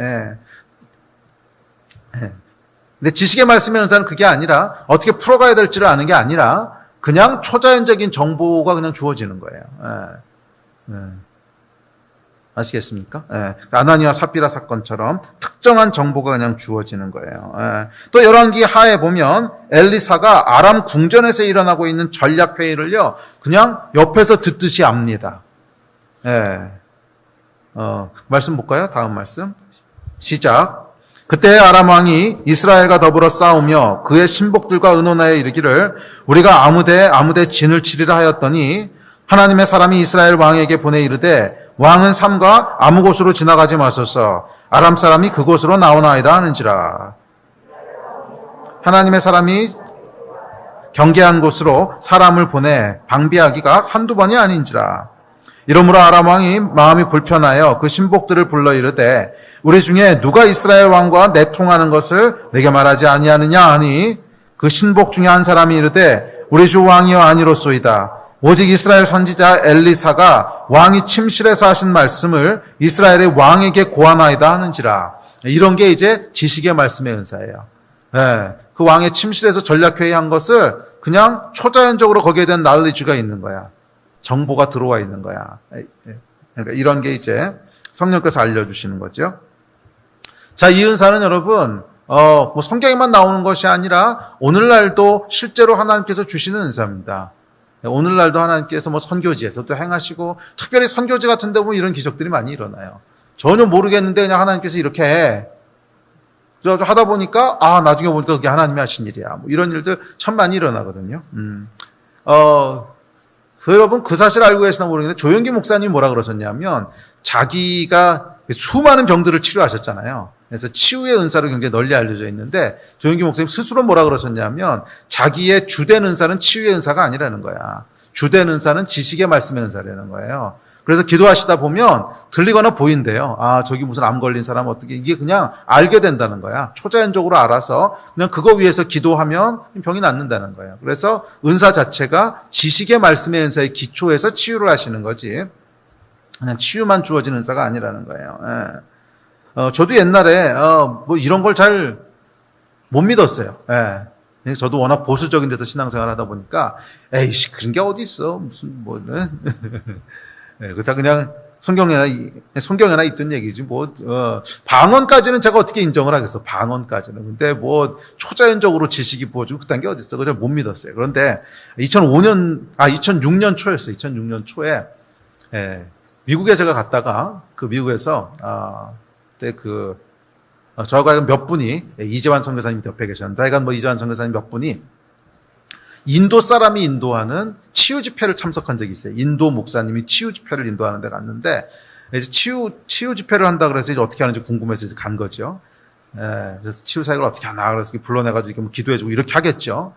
근데 지식의 말씀의 은사는 그게 아니라 어떻게 풀어가야 될지를 아는 게 아니라 그냥 초자연적인 정보가 그냥 주어지는 거예요. 아시겠습니까? 아나니와 삽비라 사건처럼 특정한 정보가 그냥 주어지는 거예요. 또 열왕기 하에 보면 엘리사가 아람 궁전에서 일어나고 있는 전략 회의를요 그냥 옆에서 듣듯이 압니다. 말씀 볼까요? 다음 말씀 시작. 그때 아람 왕이 이스라엘과 더불어 싸우며 그의 신복들과 의논하여 이르기를 우리가 아무데 진을 치리라 하였더니 하나님의 사람이 이스라엘 왕에게 보내 이르되 왕은 삼가 아무 곳으로 지나가지 마소서. 아람 사람이 그곳으로 나오나이다 하는지라. 하나님의 사람이 경계한 곳으로 사람을 보내 방비하기가 한두 번이 아닌지라. 이러므로 아람 왕이 마음이 불편하여 그 신복들을 불러 이르되 우리 중에 누가 이스라엘 왕과 내통하는 것을 내게 말하지 아니하느냐 하니 그 신복 중에 한 사람이 이르되 우리 주 왕이여 아니로소이다. 오직 이스라엘 선지자 엘리사가 왕이 침실에서 하신 말씀을 이스라엘의 왕에게 고하나이다 하는지라. 이런 게 이제 지식의 말씀의 은사예요. 그 왕의 침실에서 전략회의한 것을 그냥 초자연적으로 거기에 대한 knowledge가 있는 거야. 정보가 들어와 있는 거야. 그러니까 이런 게 이제 성령께서 알려주시는 거죠. 자, 이 은사는 여러분 뭐 성경에만 나오는 것이 아니라 오늘날도 실제로 하나님께서 주시는 은사입니다. 오늘날도 하나님께서 뭐 선교지에서 또 행하시고 특별히 선교지 같은 데 보면 이런 기적들이 많이 일어나요. 전혀 모르겠는데 그냥 하나님께서 이렇게 해. 그래서 하다 보니까 나중에 보니까 그게 하나님이 하신 일이야. 뭐 이런 일들 참 많이 일어나거든요. 여러분 그 사실 알고 계시나 모르겠는데 조영기 목사님이 뭐라 그러셨냐면 자기가 수많은 병들을 치료하셨잖아요. 그래서 치유의 은사로 굉장히 널리 알려져 있는데 조영기 목사님 스스로 뭐라 그러셨냐면 자기의 주된 은사는 치유의 은사가 아니라는 거야. 주된 은사는 지식의 말씀의 은사라는 거예요. 그래서 기도하시다 보면 들리거나 보인대요. 저기 무슨 암 걸린 사람 어떻게 이게 그냥 알게 된다는 거야. 초자연적으로 알아서 그냥 그거 위해서 기도하면 병이 낫는다는 거예요. 그래서 은사 자체가 지식의 말씀의 은사에 기초해서 치유를 하시는 거지. 그냥 치유만 주어진 은사가 아니라는 거예요. 저도 옛날에 뭐 이런 걸 잘 못 믿었어요. 예. 저도 워낙 보수적인 데서 신앙생활 하다 보니까 에이씨 그런 게 어디 있어 무슨 뭐는 예, 그렇다 그냥 성경에나 있던 얘기지 뭐 방언까지는 제가 어떻게 인정을 하겠어 방언까지는 근데 뭐 초자연적으로 지식이 보여주고 그딴 게 어디 있어 그걸 잘 못 믿었어요. 그런데 2006년 초였어요. 2006년 초에 예, 미국에 제가 갔다가 그 미국에서 그때 저하고 몇 분이 이재환 선교사님 옆에 계셨는데 하여간 뭐 이재환 선교사님 몇 분이 인도 사람이 인도하는 치유 집회를 참석한 적이 있어요. 인도 목사님이 치유 집회를 인도하는 데 갔는데 이제 치유 집회를 한다 그래서 이제 어떻게 하는지 궁금해서 이제 간 거죠. 그래서 치유 사역을 어떻게 하나 그래서 불러내가지고 뭐 기도해주고 이렇게 하겠죠.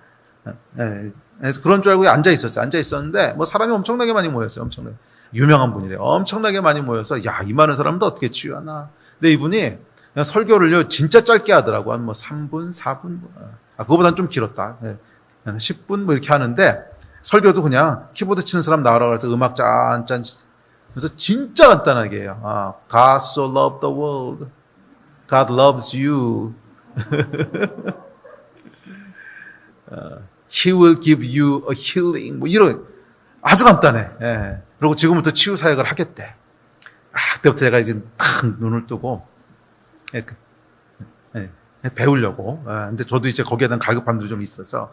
그래서 그런 줄 알고 앉아 있었어요. 앉아 있었는데 뭐 사람이 엄청나게 많이 모였어요. 엄청나게 유명한 분이래요. 엄청나게 많이 모여서 야 이 많은 사람도 어떻게 치유하나. 근데 이분이 그냥 설교를요 진짜 짧게 하더라고. 한 뭐 3분, 4분, 그거보다는 좀 길었다. 10분 뭐 이렇게 하는데 설교도 그냥 키보드 치는 사람 나오라고 해서 음악 짠짠 그래서 진짜 간단하게 해요. God so loved the world. God loves you. He will give you a healing. 뭐 이런 아주 간단해. 예. 그리고 지금부터 치유 사역을 하겠대. 그때부터 제가 이제 탁 눈을 뜨고 배우려고. 근데 저도 이제 거기에 대한 갈급함들이 좀 있어서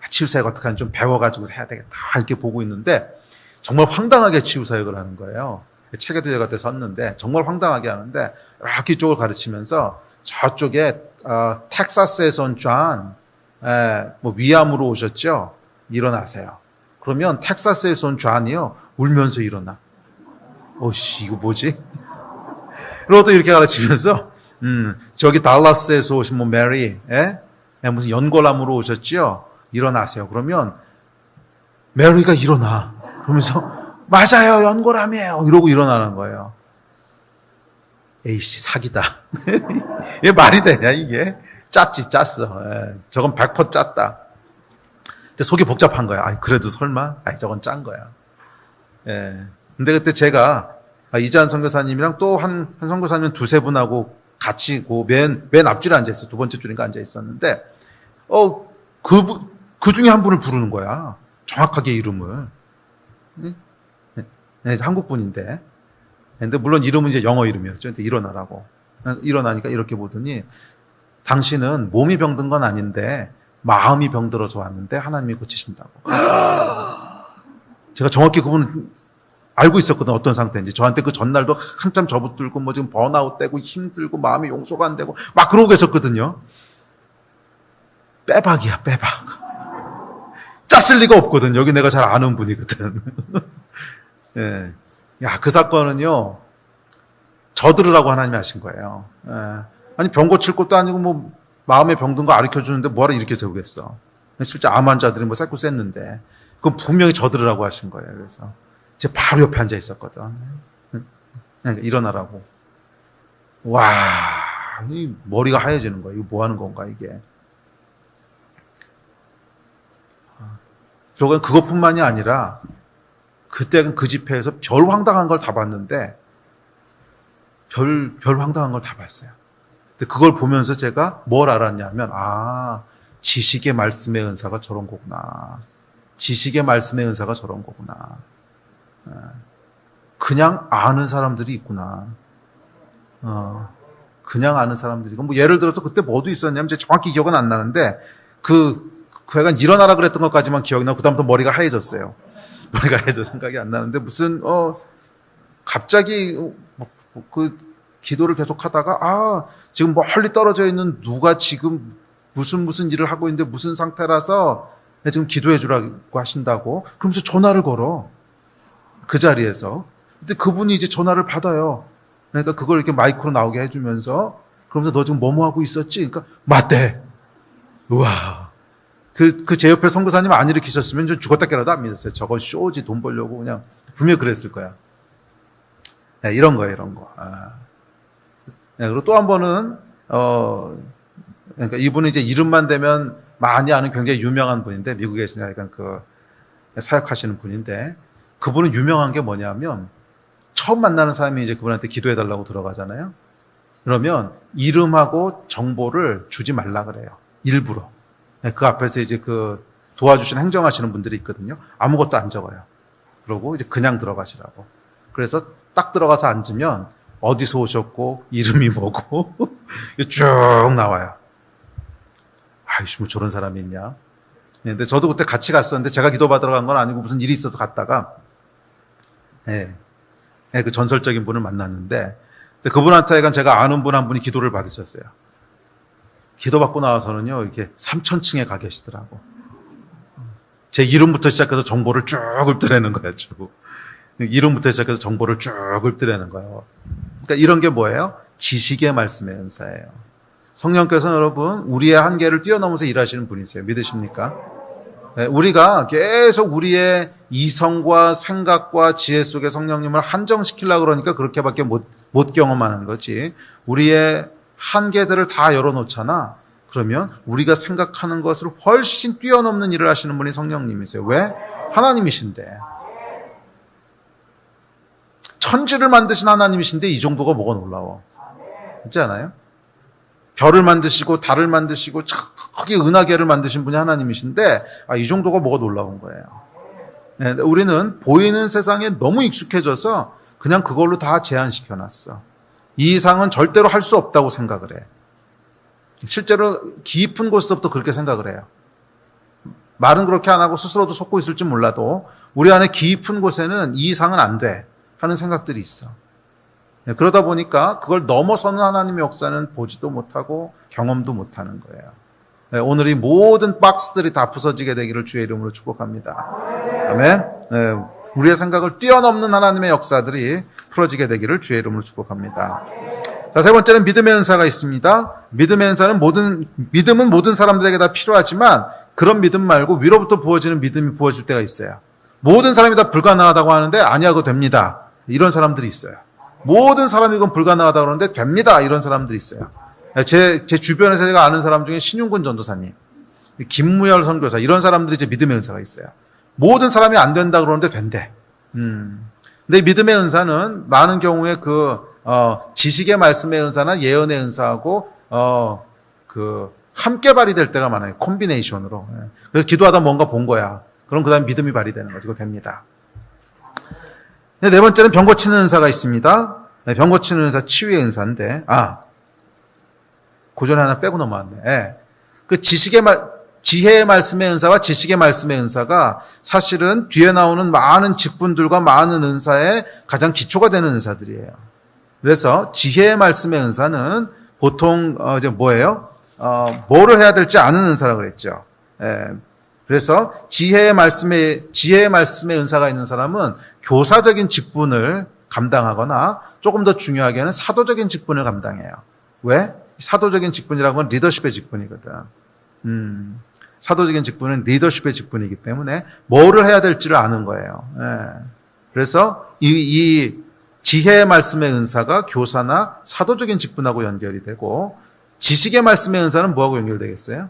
치유사역 어떻게 하면 좀 배워가지고 해야 되겠다 이렇게 보고 있는데 정말 황당하게 치유사역을 하는 거예요. 책에도 제가 그때 썼는데 정말 황당하게 하는데 이렇게 쪽을 가르치면서 저쪽에 텍사스에서 온 존, 뭐 위암으로 오셨죠? 일어나세요. 그러면 텍사스에서 온 존이요 울면서 일어나. 오씨 이거 뭐지? 그리고 또 이렇게 가르치면서 저기 달라스에서 오신 뭐 메리, 무슨 연골암으로 오셨죠? 일어나세요. 그러면 메리가 일어나. 그러면서 맞아요, 연골암이에요. 이러고 일어나는 거예요. 에이씨 사기다. 이게 말이 되냐 이게? 짰어. 저건 100% 짰다. 근데 속이 복잡한 거야. 그래도 설마? 저건 짠 거야. 근데 그때 제가 이재환 선교사님이랑 또 한 선교사님 두세 분하고 같이 맨 앞줄에 앉아 있어. 두 번째 줄인가 앉아 있었는데, 그 중에 한 분을 부르는 거야. 정확하게 이름을. 네, 한국 분인데. 근데 물론 이름은 이제 영어 이름이었죠. 근데 일어나라고. 일어나니까 이렇게 보더니, 당신은 몸이 병든 건 아닌데, 마음이 병들어서 왔는데, 하나님이 고치신다고. 제가 정확히 그분은 알고 있었거든, 어떤 상태인지. 저한테 그 전날도 한참 접어들고, 뭐 지금 번아웃 되고, 힘들고, 마음이 용서가 안 되고, 막 그러고 계셨거든요. 빼박이야, 빼박. 짰을 리가 없거든. 여기 내가 잘 아는 분이거든. 예. 야, 그 사건은요, 저들으라고 하나님이 하신 거예요. 아니, 병 고칠 것도 아니고, 뭐, 마음에 병든 거 가르쳐 주는데 뭐하러 이렇게 세우겠어. 실제 암 환자들이 뭐 쌀고 쎘는데, 그건 분명히 저들으라고 하신 거예요. 그래서. 제 바로 옆에 앉아 있었거든. 일어나라고. 와, 이 머리가 하얘지는 거야. 이거 뭐 하는 건가, 이게. 저건 그것뿐만이 아니라, 그때는 그 집회에서 별 황당한 걸 다 봤는데, 별 황당한 걸 다 봤어요. 근데 그걸 보면서 제가 뭘 알았냐면, 지식의 말씀의 은사가 저런 거구나. 지식의 말씀의 은사가 저런 거구나. 그냥 아는 사람들이 있구나. 그냥 아는 사람들이. 뭐 예를 들어서 그때 뭐도 있었냐면 제가 정확히 기억은 안 나는데 그 애가 일어나라 그랬던 것까지만 기억이 나고 그다음부터 머리가 하얘졌어요. 머리가 하얘져 생각이 안 나는데 무슨 갑자기 그 기도를 계속 하다가 지금 멀리 떨어져 있는 누가 지금 무슨 일을 하고 있는데 무슨 상태라서 지금 기도해 주라고 하신다고. 그러면서 전화를 걸어. 그 자리에서. 근데 그분이 이제 전화를 받아요. 그러니까 그걸 이렇게 마이크로 나오게 해주면서 그러면서 너 지금 뭐뭐 하고 있었지? 그러니까 맞대. 우와. 그 제 옆에 선교사님 안 일으키셨으면 좀 죽었다 깨라도 안 믿었어요. 저건 쇼지 돈 벌려고 그냥 분명히 그랬을 거야. 이런 거예요, 이런 거. 그리고 또 한 번은 그러니까 이분은 이제 이름만 대면 많이 아는 굉장히 유명한 분인데 미국에 계시는 약간 사역하시는 분인데 그분은 유명한 게 뭐냐면 처음 만나는 사람이 이제 그분한테 기도해달라고 들어가잖아요. 그러면 이름하고 정보를 주지 말라 그래요. 일부러. 그 앞에서 이제 그 도와주시는 행정하시는 분들이 있거든요. 아무것도 안 적어요. 그러고 이제 그냥 들어가시라고. 그래서 딱 들어가서 앉으면 어디서 오셨고 이름이 뭐고 쭉 나와요. 아이씨, 뭐 저런 사람이 있냐. 근데 저도 그때 같이 갔었는데 제가 기도받으러 간 건 아니고 무슨 일이 있어서 갔다가 그 전설적인 분을 만났는데 그분한테 제가 아는 분 한 분이 기도를 받으셨어요. 기도받고 나와서는요, 이렇게 3,000층에 가 계시더라고. 제 이름부터 시작해서 정보를 쭉 읊더라는 거예요, 쭉. 이름부터 시작해서 정보를 쭉 읊더라는 거예요. 그러니까 이런 게 뭐예요? 지식의 말씀의 은사예요. 성령께서는 여러분, 우리의 한계를 뛰어넘어서 일하시는 분이세요. 믿으십니까? 우리가 계속 우리의 이성과 생각과 지혜 속에 성령님을 한정시키려고 그러니까 그렇게밖에 못 경험하는 거지. 우리의 한계들을 다 열어놓잖아. 그러면 우리가 생각하는 것을 훨씬 뛰어넘는 일을 하시는 분이 성령님이세요. 왜? 하나님이신데. 천지를 만드신 하나님이신데 이 정도가 뭐가 놀라워. 그렇지 않아요? 별을 만드시고 달을 만드시고 저기 은하계를 만드신 분이 하나님이신데 이 정도가 뭐가 놀라운 거예요. 우리는 보이는 세상에 너무 익숙해져서 그냥 그걸로 다 제한시켜놨어. 이 이상은 절대로 할 수 없다고 생각을 해. 실제로 깊은 곳에서부터 그렇게 생각을 해요. 말은 그렇게 안 하고 스스로도 속고 있을지 몰라도 우리 안에 깊은 곳에는 이 이상은 안 돼 하는 생각들이 있어. 그러다 보니까 그걸 넘어서는 하나님의 역사는 보지도 못하고 경험도 못하는 거예요. 오늘 이 모든 박스들이 다 부서지게 되기를 주의 이름으로 축복합니다. 아멘. 우리의 생각을 뛰어넘는 하나님의 역사들이 풀어지게 되기를 주의 이름으로 축복합니다. 자, 세 번째는 믿음의 은사가 있습니다. 믿음의 은사는 믿음은 모든 사람들에게 다 필요하지만 그런 믿음 말고 위로부터 부어지는 믿음이 부어질 때가 있어요. 모든 사람이 다 불가능하다고 하는데 아니야, 그거 됩니다. 이런 사람들이 있어요. 모든 사람이 그건 불가능하다고 그러는데 됩니다. 이런 사람들이 있어요. 제 주변에서 제가 아는 사람 중에 신윤근 전도사님, 김무열 선교사, 이런 사람들이 이제 믿음의 은사가 있어요. 모든 사람이 안 된다 그러는데 된대. 근데 믿음의 은사는 많은 경우에 지식의 말씀의 은사나 예언의 은사하고, 함께 발휘될 때가 많아요. 콤비네이션으로. 그래서 기도하다 뭔가 본 거야. 그럼 그 다음에 믿음이 발휘되는 거죠. 그거 됩니다. 네 번째는 병 고치는 은사가 있습니다. 병 고치는 은사, 치유의 은사인데, 그 전에 하나 빼고 넘어왔네. 그 지혜의 말씀의 은사와 지식의 말씀의 은사가 사실은 뒤에 나오는 많은 직분들과 많은 은사의 가장 기초가 되는 은사들이에요. 그래서 지혜의 말씀의 은사는 보통 이제 뭐예요? 뭐를 해야 될지 아는 은사라고 그랬죠. 그래서 지혜의 말씀의 은사가 있는 사람은 교사적인 직분을 감당하거나 조금 더 중요하게는 사도적인 직분을 감당해요. 왜? 사도적인 직분이라는 건 리더십의 직분이거든. 사도적인 직분은 리더십의 직분이기 때문에 뭐를 해야 될지를 아는 거예요. 그래서 이 지혜의 말씀의 은사가 교사나 사도적인 직분하고 연결이 되고, 지식의 말씀의 은사는 뭐하고 연결되겠어요?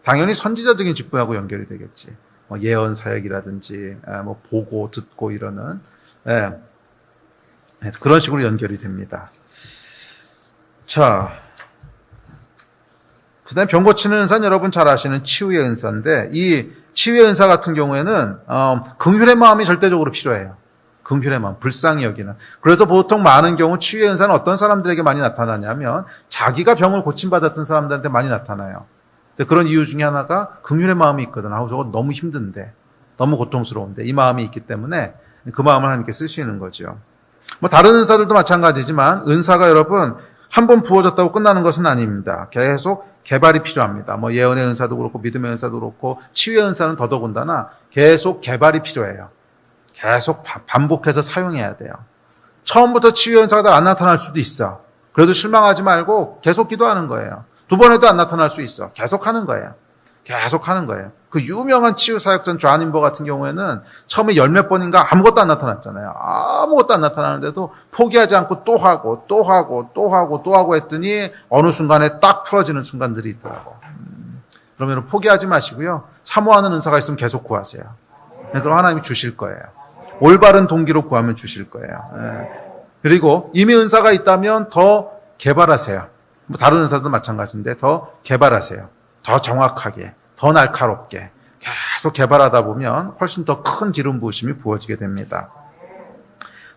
당연히 선지자적인 직분하고 연결이 되겠지. 예언 사역이라든지 보고 듣고 이러는 그런 식으로 연결이 됩니다. 자, 그다음에 병 고치는 은사는 여러분 잘 아시는 치유의 은사인데, 이 치유의 은사 같은 경우에는 긍휼의 마음이 절대적으로 필요해요. 긍휼의 마음, 불쌍히 여기는. 그래서 보통 많은 경우 치유의 은사는 어떤 사람들에게 많이 나타나냐면 자기가 병을 고침받았던 사람들한테 많이 나타나요. 그런 이유 중에 하나가 긍휼의 마음이 있거든. 저거 너무 힘든데, 너무 고통스러운데 이 마음이 있기 때문에 그 마음을 하나님께 쓰시는 거죠. 다른 은사들도 마찬가지지만 은사가 여러분 한 번 부어졌다고 끝나는 것은 아닙니다. 계속 개발이 필요합니다. 예언의 은사도 그렇고 믿음의 은사도 그렇고 치유의 은사는 더더군다나 계속 개발이 필요해요. 계속 반복해서 사용해야 돼요. 처음부터 치유의 은사가 안 나타날 수도 있어. 그래도 실망하지 말고 계속 기도하는 거예요. 두 번 해도 안 나타날 수 있어. 계속 하는 거예요. 계속 하는 거예요. 그 유명한 치유 사역전 좌님버 같은 경우에는 처음에 열 몇 번인가 아무것도 안 나타났잖아요. 아무것도 안 나타나는데도 포기하지 않고 또 하고 했더니 어느 순간에 딱 풀어지는 순간들이 있더라고. 그러면 포기하지 마시고요. 사모하는 은사가 있으면 계속 구하세요. 그럼 하나님이 주실 거예요. 올바른 동기로 구하면 주실 거예요. 그리고 이미 은사가 있다면 더 개발하세요. 뭐 다른 은사도 마찬가지인데 더 개발하세요. 더 정확하게, 더 날카롭게 계속 개발하다 보면 훨씬 더 큰 기름 부으심이 부어지게 됩니다.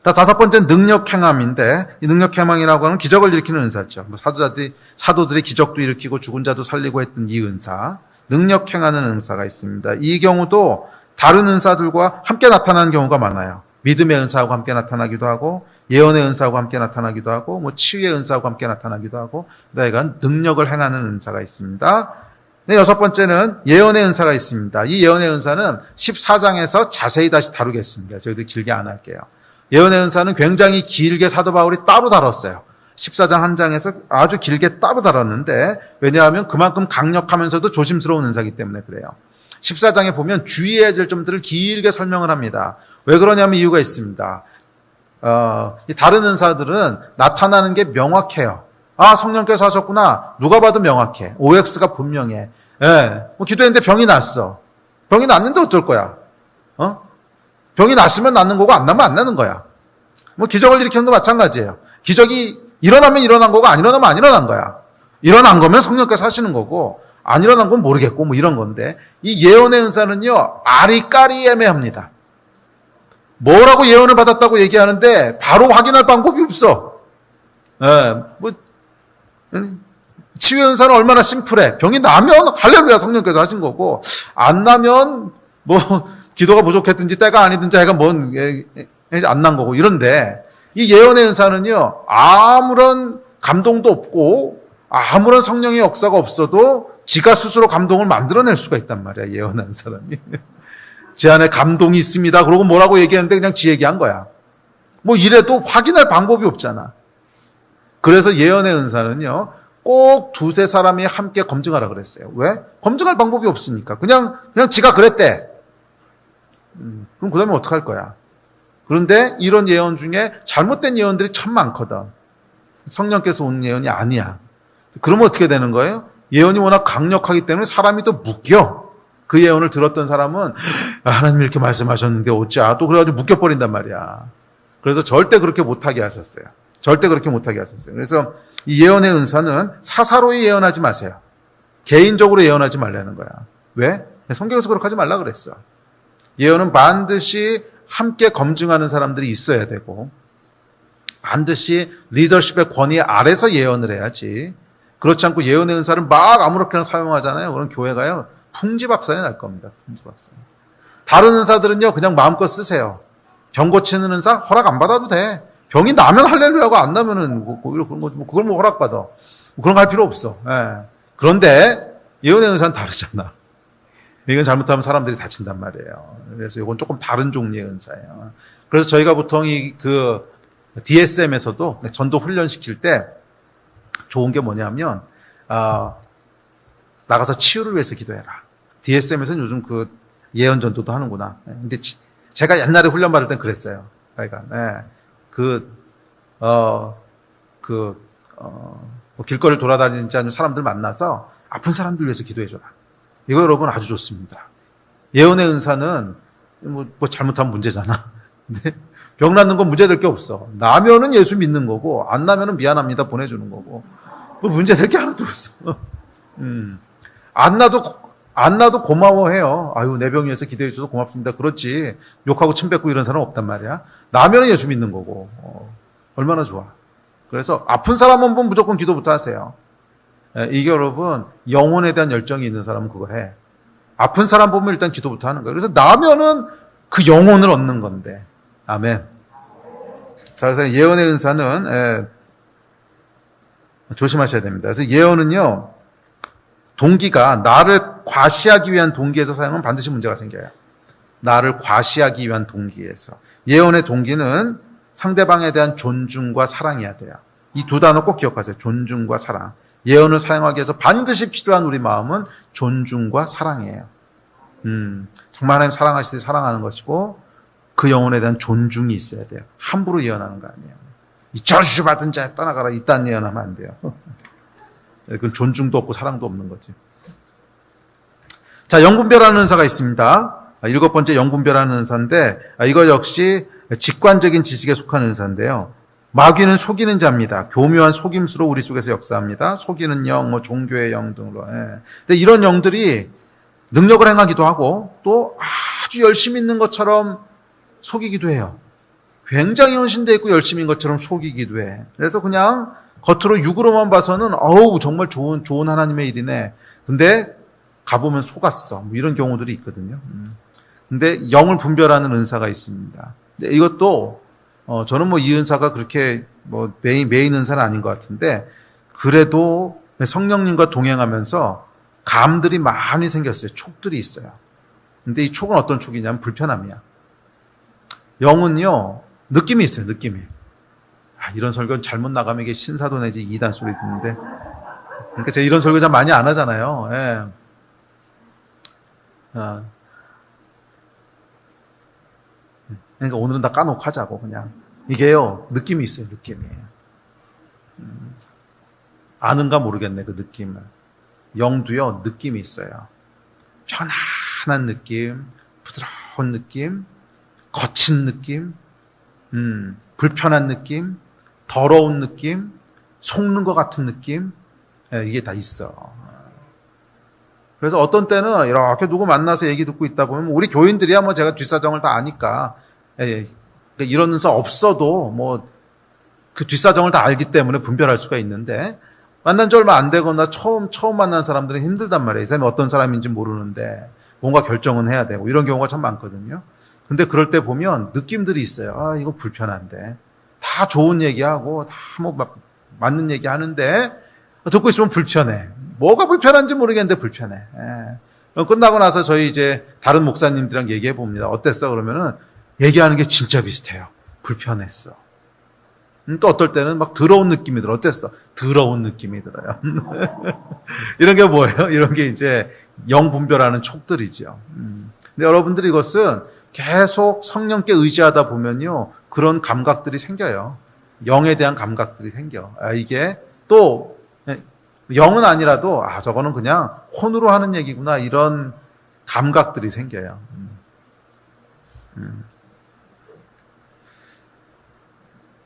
다섯 번째는 능력 행함인데, 이 능력 행함이라고 하는 기적을 일으키는 은사죠. 뭐 사도들이 기적도 일으키고 죽은 자도 살리고 했던 이 은사, 능력 행하는 은사가 있습니다. 이 경우도 다른 은사들과 함께 나타나는 경우가 많아요. 믿음의 은사하고 함께 나타나기도 하고, 예언의 은사하고 함께 나타나기도 하고, 뭐 치유의 은사하고 함께 나타나기도 하고, 그다음에 능력을 행하는 은사가 있습니다. 네, 여섯 번째는 예언의 은사가 있습니다. 이 예언의 은사는 14장에서 자세히 다시 다루겠습니다. 저희들 길게 안 할게요. 예언의 은사는 굉장히 길게 사도 바울이 따로 다뤘어요. 14장 한 장에서 아주 길게 따로 다뤘는데, 왜냐하면 그만큼 강력하면서도 조심스러운 은사이기 때문에 그래요. 14장에 보면 주의해야 될 점들을 길게 설명을 합니다. 왜 그러냐면 이유가 있습니다. 이 다른 은사들은 나타나는 게 명확해요. 아, 성령께서 하셨구나. 누가 봐도 명확해. OX가 분명해. 예, 뭐 기도했는데 병이 났어. 병이 났는데 어쩔 거야? 병이 났으면 낫는 거고 안 나면 안 나는 거야. 뭐 기적을 일으키는 거 마찬가지예요. 기적이 일어나면 일어난 거고 안 일어나면 안 일어난 거야. 일어난 거면 성령께서 하시는 거고 안 일어난 건 모르겠고 뭐 이런 건데, 이 예언의 은사는요, 아리까리 애매합니다. 뭐라고 예언을 받았다고 얘기하는데 바로 확인할 방법이 없어. 예, 뭐 치유의 은사는 얼마나 심플해. 병이 나면 할렐루야 성령께서 하신 거고, 안 나면 뭐 기도가 부족했든지 때가 아니든지 하여간 뭔 안 난 거고 이런데, 이 예언의 은사는요, 아무런 감동도 없고 아무런 성령의 역사가 없어도 지가 스스로 감동을 만들어낼 수가 있단 말이야, 예언하는 사람이. 제 안에 감동이 있습니다. 그러고 뭐라고 얘기했는데 그냥 지 얘기한 거야. 뭐 이래도 확인할 방법이 없잖아. 그래서 예언의 은사는요, 꼭 두세 사람이 함께 검증하라 그랬어요. 왜? 검증할 방법이 없으니까. 그냥 지가 그랬대. 그럼 그 다음에 어떡할 거야? 그런데 이런 예언 중에 잘못된 예언들이 참 많거든. 성령께서 온 예언이 아니야. 그러면 어떻게 되는 거예요? 예언이 워낙 강력하기 때문에 사람이 또 묶여. 그 예언을 들었던 사람은 하나님이 이렇게 말씀하셨는데 어찌 또 그래가지고 묶여버린단 말이야. 그래서 절대 그렇게 못하게 하셨어요. 절대 그렇게 못하게 하셨어요. 그래서 이 예언의 은사는 사사로이 예언하지 마세요. 개인적으로 예언하지 말라는 거야. 왜? 성경에서 그렇게 하지 말라 그랬어. 예언은 반드시 함께 검증하는 사람들이 있어야 되고, 반드시 리더십의 권위 아래서 예언을 해야지. 그렇지 않고 예언의 은사를 막 아무렇게나 사용하잖아요. 그런 교회가요, 풍지박산이 날 겁니다. 풍지박산. 다른 은사들은요, 그냥 마음껏 쓰세요. 병 고치는 은사 허락 안 받아도 돼. 병이 나면 할렐루야고 안 나면은 그걸 뭐 허락받아. 그런 거 할 필요 없어. 예. 그런데 예언의 은사는 다르잖아. 이건 잘못하면 사람들이 다친단 말이에요. 그래서 이건 조금 다른 종류의 은사예요. 그래서 저희가 보통 DSM에서도 전도 훈련 시킬 때 좋은 게 뭐냐면, 나가서 치유를 위해서 기도해라. DSM에서는 요즘 그 예언 전도도 하는구나. 근데 제가 옛날에 훈련 받을 땐 그랬어요. 그러니까, 뭐 길거리를 돌아다니는지 아니면 사람들 만나서 아픈 사람들 위해서 기도해줘라. 이거 여러분 아주 좋습니다. 예언의 은사는 뭐 잘못하면 문제잖아. 근데 병 낫는 건 문제될 게 없어. 나면은 예수 믿는 거고, 안 나면은 미안합니다 보내주는 거고, 뭐 문제될 게 하나도 없어. 안 나도 고마워해요. 아유, 내 병 위해서 기도해 주셔서 고맙습니다. 그렇지. 욕하고 침 뱉고 이런 사람 없단 말이야. 나면은 예수 믿는 거고. 얼마나 좋아. 그래서 아픈 사람은 무조건 기도부터 하세요. 이게 여러분, 영혼에 대한 열정이 있는 사람은 그걸 해. 아픈 사람 보면 일단 기도부터 하는 거예요. 그래서 나면은 그 영혼을 얻는 건데. 아멘. 자, 그래서 예언의 은사는 조심하셔야 됩니다. 그래서 예언은요, 동기가 나를 과시하기 위한 동기에서 사용하면 반드시 문제가 생겨요. 나를 과시하기 위한 동기에서. 예언의 동기는 상대방에 대한 존중과 사랑이어야 돼요. 이 두 단어 꼭 기억하세요. 존중과 사랑. 예언을 사용하기 위해서 반드시 필요한 우리 마음은 존중과 사랑이에요. 정말 하나님 사랑하시듯이 사랑하는 것이고, 그 영혼에 대한 존중이 있어야 돼요. 함부로 예언하는 거 아니에요. 이 저주 받은 자에 떠나가라, 이딴 예언하면 안 돼요. 그건 존중도 없고 사랑도 없는 거지. 자, 영분별하는 은사가 있습니다. 일곱 번째 영분별하는 은사인데, 이거 역시 직관적인 지식에 속한 은사인데요. 마귀는 속이는 자입니다. 교묘한 속임수로 우리 속에서 역사합니다. 속이는 영, 뭐 종교의 영 등으로. 예. 근데 이런 영들이 능력을 행하기도 하고 또 아주 열심히 있는 것처럼 속이기도 해요. 굉장히 헌신되어 있고 열심인 것처럼 속이기도 해. 그래서 그냥 겉으로 육으로만 봐서는 어우 정말 좋은 하나님의 일이네. 근데 가보면 속았어. 뭐 이런 경우들이 있거든요. 근데 영을 분별하는 은사가 있습니다. 근데 이것도 저는 뭐 이 은사가 그렇게 뭐 메인 은사는 아닌 것 같은데 그래도 성령님과 동행하면서 감들이 많이 생겼어요. 촉들이 있어요. 근데 이 촉은 어떤 촉이냐면 불편함이야. 영은요 느낌이 있어요. 느낌이. 이런 설교는 잘못 나가면 이게 신사도 내지 이단 소리 듣는데 그러니까 제가 이런 설교 잘 많이 안 하잖아요. 예. 그러니까 오늘은 다 까놓고 하자고 그냥. 이게요 느낌이 있어요. 느낌이. 아는가 모르겠네 그 느낌을. 영도요 느낌이 있어요. 편안한 느낌, 부드러운 느낌, 거친 느낌, 불편한 느낌, 더러운 느낌, 속는 것 같은 느낌, 이게 다 있어. 그래서 어떤 때는 이렇게 누구 만나서 얘기 듣고 있다 보면 우리 교인들이야 뭐 제가 뒷사정을 다 아니까 이런 은사 없어도 뭐 그 뒷사정을 다 알기 때문에 분별할 수가 있는데 만난 지 얼마 안 되거나 처음 만난 사람들은 힘들단 말이에요. 이 사람이 어떤 사람인지 모르는데 뭔가 결정은 해야 되고 이런 경우가 참 많거든요. 근데 그럴 때 보면 느낌들이 있어요. 이거 불편한데. 다 좋은 얘기하고 다 뭐 맞는 얘기 하는데 듣고 있으면 불편해. 뭐가 불편한지 모르겠는데 불편해. 그럼 끝나고 나서 저희 이제 다른 목사님들이랑 얘기해 봅니다. 어땠어? 그러면은 얘기하는 게 진짜 비슷해요. 불편했어. 또 어떨 때는 막 더러운 느낌이 들어. 어땠어? 더러운 느낌이 들어요. 이런 게 뭐예요? 이런 게 이제 영 분별하는 촉들이죠. 근데 여러분들이 이것은 계속 성령께 의지하다 보면요. 그런 감각들이 생겨요. 영에 대한 감각들이 생겨. 이게 또 영은 아니라도 저거는 그냥 혼으로 하는 얘기구나. 이런 감각들이 생겨요.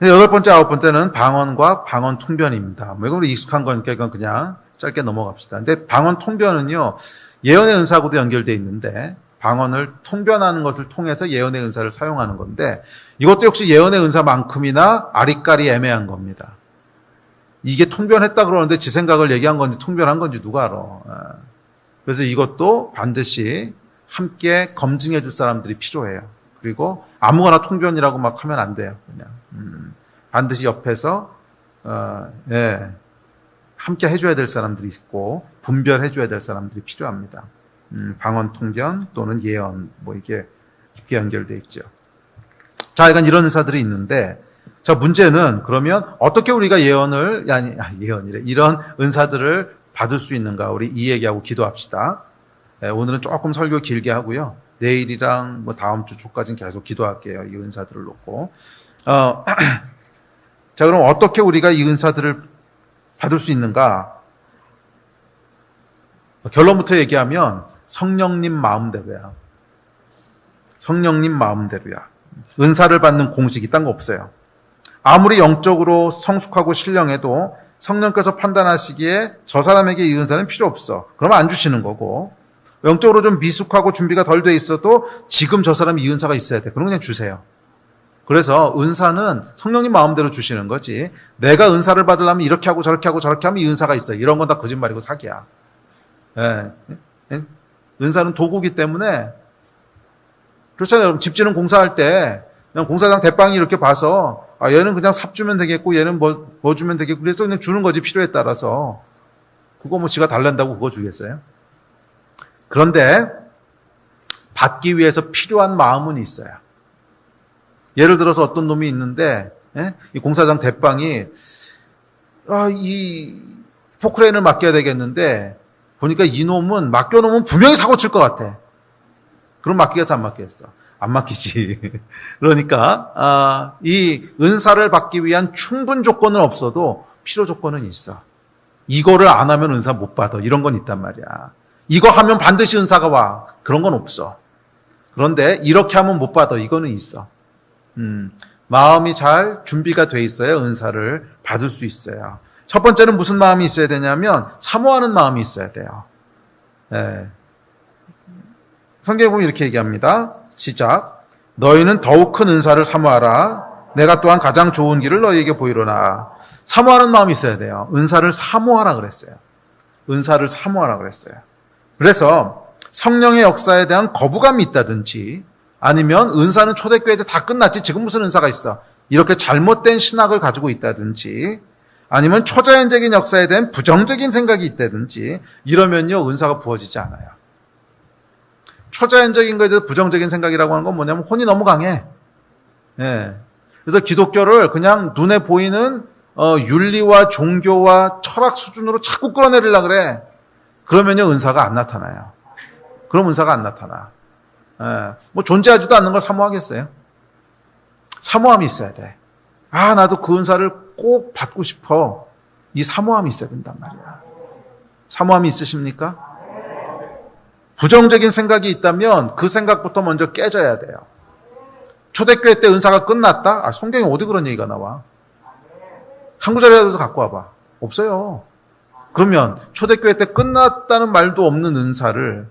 여덟 번째, 아홉 번째는 방언과 방언 통변입니다. 뭐 이건 익숙한 거니까 이건 그냥 짧게 넘어갑시다. 근데 방언 통변은요, 예언의 은사하고도 연결되어 있는데, 방언을 통변하는 것을 통해서 예언의 은사를 사용하는 건데, 이것도 역시 예언의 은사만큼이나 아리까리 애매한 겁니다. 이게 통변했다 그러는데 지 생각을 얘기한 건지 통변한 건지 누가 알아. 그래서 이것도 반드시 함께 검증해 줄 사람들이 필요해요. 그리고 아무거나 통변이라고 막 하면 안 돼요. 그냥. 반드시 옆에서 함께 해줘야 될 사람들이 있고 분별해 줘야 될 사람들이 필요합니다. 방언 통변 또는 예언 뭐 이게 깊게 연결돼 있죠. 자, 이건 이런 은사들이 있는데 자 문제는 그러면 어떻게 우리가 이런 은사들을 받을 수 있는가? 우리 이 얘기하고 기도합시다. 오늘은 조금 설교 길게 하고요. 내일이랑 뭐 다음 주 초까지는 계속 기도할게요. 이 은사들을 놓고. 자, 그럼 어떻게 우리가 이 은사들을 받을 수 있는가? 결론부터 얘기하면 성령님 마음대로야. 성령님 마음대로야. 은사를 받는 공식이 딴 거 없어요. 아무리 영적으로 성숙하고 신령해도 성령께서 판단하시기에 저 사람에게 이 은사는 필요 없어. 그러면 안 주시는 거고 영적으로 좀 미숙하고 준비가 덜 돼 있어도 지금 저 사람이 이 은사가 있어야 돼. 그럼 그냥 주세요. 그래서 은사는 성령님 마음대로 주시는 거지. 내가 은사를 받으려면 이렇게 하고 저렇게 하고 저렇게 하면 이 은사가 있어. 이런 건 다 거짓말이고 사기야. 은사는 도구기 때문에 그렇잖아요. 여러분 집 지는 공사할 때 그냥 공사장 대빵이 이렇게 봐서 얘는 그냥 삽 주면 되겠고 얘는 뭐 주면 되겠고 그래서 그냥 주는 거지 필요에 따라서. 그거 뭐 지가 달란다고 그거 주겠어요? 그런데 받기 위해서 필요한 마음은 있어요. 예를 들어서 어떤 놈이 있는데 이 공사장 대빵이 이 포크레인을 맡겨야 되겠는데 보니까 이 놈은 맡겨놓으면 분명히 사고 칠 것 같아. 그럼 맡기겠어 안 맡기겠어? 안 맡기지. 그러니까 이 은사를 받기 위한 충분 조건은 없어도 필요 조건은 있어. 이거를 안 하면 은사 못 받아. 이런 건 있단 말이야. 이거 하면 반드시 은사가 와. 그런 건 없어. 그런데 이렇게 하면 못 받아. 이거는 있어. 마음이 잘 준비가 돼 있어야 은사를 받을 수 있어요. 첫 번째는 무슨 마음이 있어야 되냐면 사모하는 마음이 있어야 돼요. 네. 성경에 보면 이렇게 얘기합니다. 시작. 너희는 더욱 큰 은사를 사모하라. 내가 또한 가장 좋은 길을 너희에게 보이로나. 사모하는 마음이 있어야 돼요. 은사를 사모하라 그랬어요. 은사를 사모하라 그랬어요. 그래서 성령의 역사에 대한 거부감이 있다든지 아니면 은사는 초대교회 때 다 끝났지 지금 무슨 은사가 있어. 이렇게 잘못된 신학을 가지고 있다든지 아니면 초자연적인 역사에 대한 부정적인 생각이 있다든지 이러면요 은사가 부어지지 않아요. 초자연적인 것에 대해서 부정적인 생각이라고 하는 건 뭐냐면 혼이 너무 강해. 예. 그래서 기독교를 그냥 눈에 보이는 윤리와 종교와 철학 수준으로 자꾸 끌어내리려고 그래. 그러면요 은사가 안 나타나요. 그럼 은사가 안 나타나. 예. 뭐 존재하지도 않는 걸 사모하겠어요? 사모함이 있어야 돼. 아 나도 그 은사를 꼭 받고 싶어. 이 사모함이 있어야 된단 말이야. 사모함이 있으십니까? 부정적인 생각이 있다면 그 생각부터 먼저 깨져야 돼요. 초대교회 때 은사가 끝났다? 성경에 어디 그런 얘기가 나와? 한 구절이라도 갖고 와봐. 없어요. 그러면 초대교회 때 끝났다는 말도 없는 은사를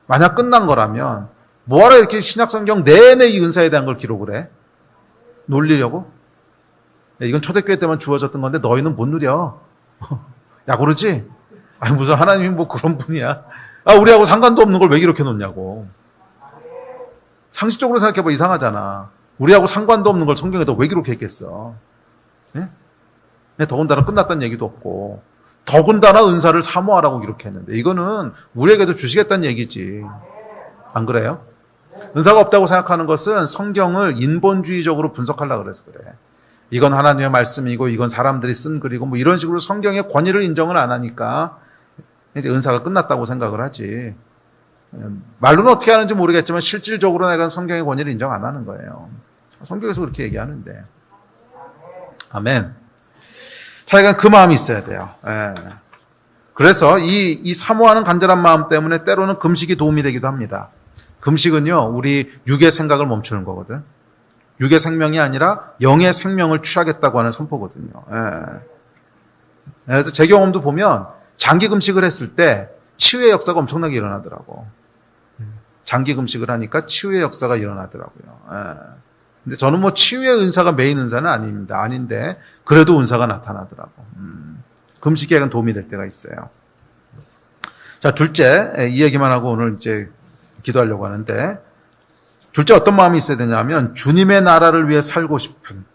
만약 끝난 거라면 뭐하러 이렇게 신약성경 내내 이 은사에 대한 걸 기록을 해? 놀리려고? 이건 초대교회 때만 주어졌던 건데 너희는 못 누려. 야 그러지? 아니 무슨 하나님이 뭐 그런 분이야. 우리하고 상관도 없는 걸 왜 이렇게 놓냐고. 상식적으로 생각해봐 이상하잖아. 우리하고 상관도 없는 걸 성경에다 왜 기록했겠어. 예? 더군다나 끝났다는 얘기도 없고 더군다나 은사를 사모하라고 기록했는데 이거는 우리에게도 주시겠다는 얘기지. 안 그래요? 은사가 없다고 생각하는 것은 성경을 인본주의적으로 분석하려고 그래서 그래. 이건 하나님의 말씀이고 이건 사람들이 쓴 글이고 뭐 이런 식으로 성경의 권위를 인정을 안 하니까 이제 은사가 끝났다고 생각을 하지. 말로는 어떻게 하는지 모르겠지만 실질적으로 내가 성경의 권위를 인정 안 하는 거예요. 성경에서 그렇게 얘기하는데. 아멘. 자, 이건 그 마음이 있어야 돼요. 예. 그래서 이 사모하는 간절한 마음 때문에 때로는 금식이 도움이 되기도 합니다. 금식은요, 우리 육의 생각을 멈추는 거거든. 육의 생명이 아니라 영의 생명을 취하겠다고 하는 선포거든요. 예. 그래서 제 경험도 보면 장기 금식을 했을 때 치유의 역사가 엄청나게 일어나더라고. 장기 금식을 하니까 치유의 역사가 일어나더라고요. 예. 근데 저는 뭐 치유의 은사가 메인 은사는 아닙니다. 아닌데 그래도 은사가 나타나더라고. 금식에 약간 도움이 될 때가 있어요. 자, 둘째, 이 얘기만 하고 오늘 이제 기도하려고 하는데 둘째 어떤 마음이 있어야 되냐면 주님의 나라를 위해 살고 싶은,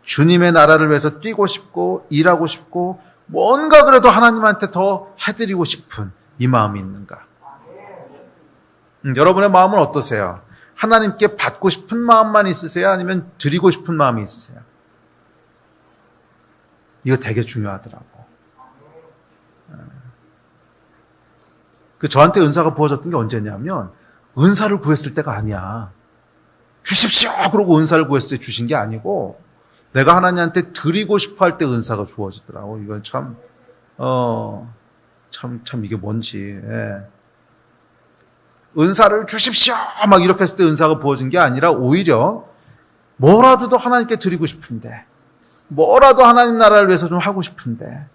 주님의 나라를 위해서 뛰고 싶고 일하고 싶고 뭔가 그래도 하나님한테 더 해드리고 싶은 이 마음이 있는가? 여러분의 마음은 어떠세요? 하나님께 받고 싶은 마음만 있으세요? 아니면 드리고 싶은 마음이 있으세요? 이거 되게 중요하더라고. 저한테 은사가 부어졌던 게 언제냐면 은사를 구했을 때가 아니야. 주십시오! 그러고 은사를 구했을 때 주신 게 아니고 내가 하나님한테 드리고 싶어 할 때 은사가 주어지더라고. 이건 참 이게 뭔지. 예. 은사를 주십시오! 막 이렇게 했을 때 은사가 부어진 게 아니라 오히려 뭐라도 더 하나님께 드리고 싶은데, 뭐라도 하나님 나라를 위해서 좀 하고 싶은데,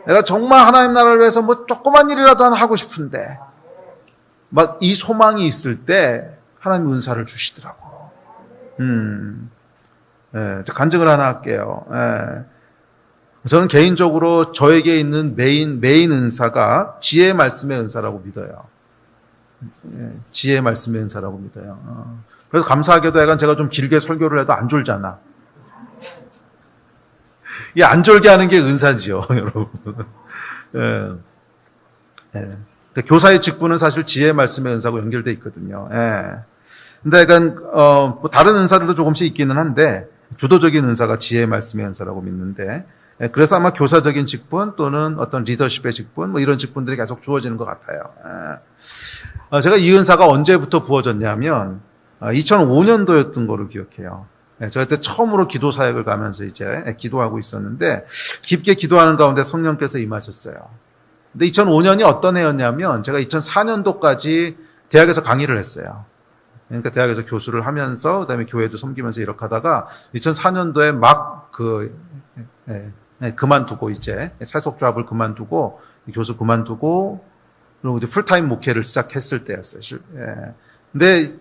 내가 정말 하나님 나라를 위해서 뭐 조그만 일이라도 하고 싶은데, 막 이 소망이 있을 때 하나님 은사를 주시더라고. 예, 간증을 하나 할게요. 예. 저는 개인적으로 저에게 있는 메인 은사가 지혜의 말씀의 은사라고 믿어요. 예, 지혜의 말씀의 은사라고 믿어요. 그래서 감사하게도 약간 제가 좀 길게 설교를 해도 안 졸잖아. 이 안 졸게 하는 게 은사지요, 여러분. 예. 예. 교사의 직분은 사실 지혜의 말씀의 은사하고 연결돼 있거든요. 예. 근데 약간 뭐 다른 은사들도 조금씩 있기는 한데 주도적인 은사가 지혜의 말씀의 은사라고 믿는데, 예. 그래서 아마 교사적인 직분 또는 어떤 리더십의 직분 뭐 이런 직분들이 계속 주어지는 것 같아요. 예. 제가 이 은사가 언제부터 부어졌냐면 2005년도였던 거를 기억해요. 예. 제가 그때 처음으로 기도 사역을 가면서 이제 기도하고 있었는데 깊게 기도하는 가운데 성령께서 임하셨어요. 근데 2005년이 어떤 해였냐면 제가 2004년도까지 대학에서 강의를 했어요. 그러니까 대학에서 교수를 하면서 그다음에 교회도 섬기면서 이렇게 하다가 2004년도에 막 그만두고 이제 사속 잡을 그만두고 교수 그만두고 그리고 이제 풀타임 목회를 시작했을 때였어요. 근데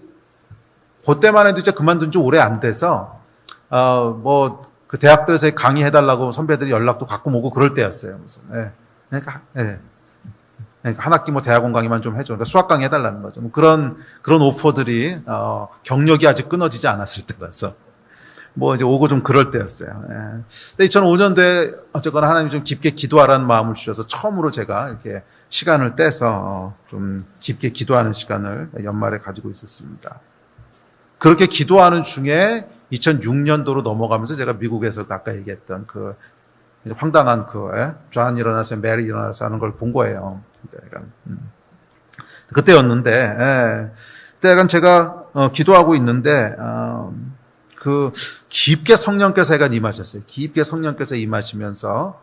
그때만 해도 이제 그만둔 지 오래 안 돼서 뭐 그 대학들에서 강의해달라고 선배들이 연락도 갖고 오고 그럴 때였어요. 무슨 그러니까 한 학기 뭐 대학원 강의만 좀 해줘. 그러니까 수학 강의 해달라는 거죠. 뭐 그런 오퍼들이 경력이 아직 끊어지지 않았을 때라서 뭐 이제 오고 좀 그럴 때였어요. 근데 2005년도에 어쨌거나 하나님이 좀 깊게 기도하라는 마음을 주셔서 처음으로 제가 이렇게 시간을 떼서 좀 깊게 기도하는 시간을 연말에 가지고 있었습니다. 그렇게 기도하는 중에 2006년도로 넘어가면서 제가 미국에서 아까 얘기했던 그 황당한 존 일어나서 메리 일어나서 하는 걸 본 거예요. 그때였는데, 그때 약간 제가 기도하고 있는데, 그 깊게 성령께서 약간 임하셨어요. 깊게 성령께서 임하시면서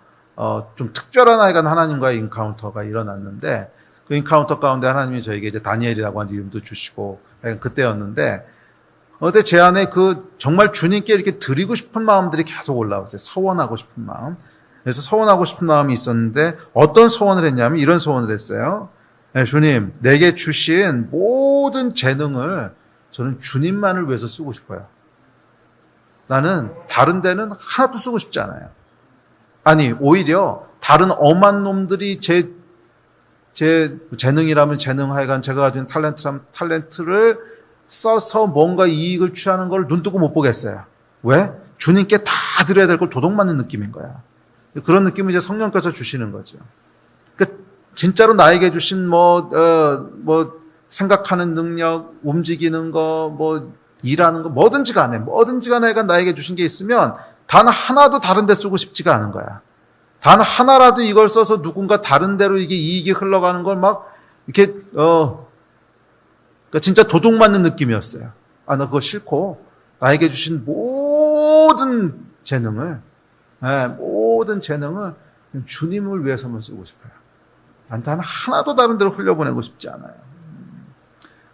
좀 특별한 하나님과의 인카운터가 일어났는데, 그 인카운터 가운데 하나님이 저에게 이제 다니엘이라고 하는 이름도 주시고, 약간 그때였는데, 근데 제 안에 정말 주님께 이렇게 드리고 싶은 마음들이 계속 올라왔어요. 서원하고 싶은 마음. 그래서 서원하고 싶은 마음이 있었는데 어떤 서원을 했냐면 이런 서원을 했어요. 주님, 내게 주신 모든 재능을 저는 주님만을 위해서 쓰고 싶어요. 나는 다른 데는 하나도 쓰고 싶지 않아요. 아니, 오히려 다른 엄한 놈들이 제 재능이라면 재능 하여간 제가 가진 탈렌트를 써서 뭔가 이익을 취하는 걸 눈뜨고 못 보겠어요. 왜? 주님께 다 드려야 될 걸 도둑맞는 느낌인 거야. 그런 느낌을 이제 성령께서 주시는 거죠. 그러니까 진짜로 나에게 주신 생각하는 능력, 움직이는 거, 일하는 거, 뭐든지 간에 나에게 주신 게 있으면 단 하나도 다른 데 쓰고 싶지가 않은 거야. 단 하나라도 이걸 써서 누군가 다른 데로 이게 이익이 흘러가는 걸 막 이렇게 그러니까 진짜 도둑맞는 느낌이었어요. 나 그거 싫고 나에게 주신 모든 재능을 주님을 위해서만 쓰고 싶어요. 단 하나도 다른 데로 흘려보내고 싶지 않아요.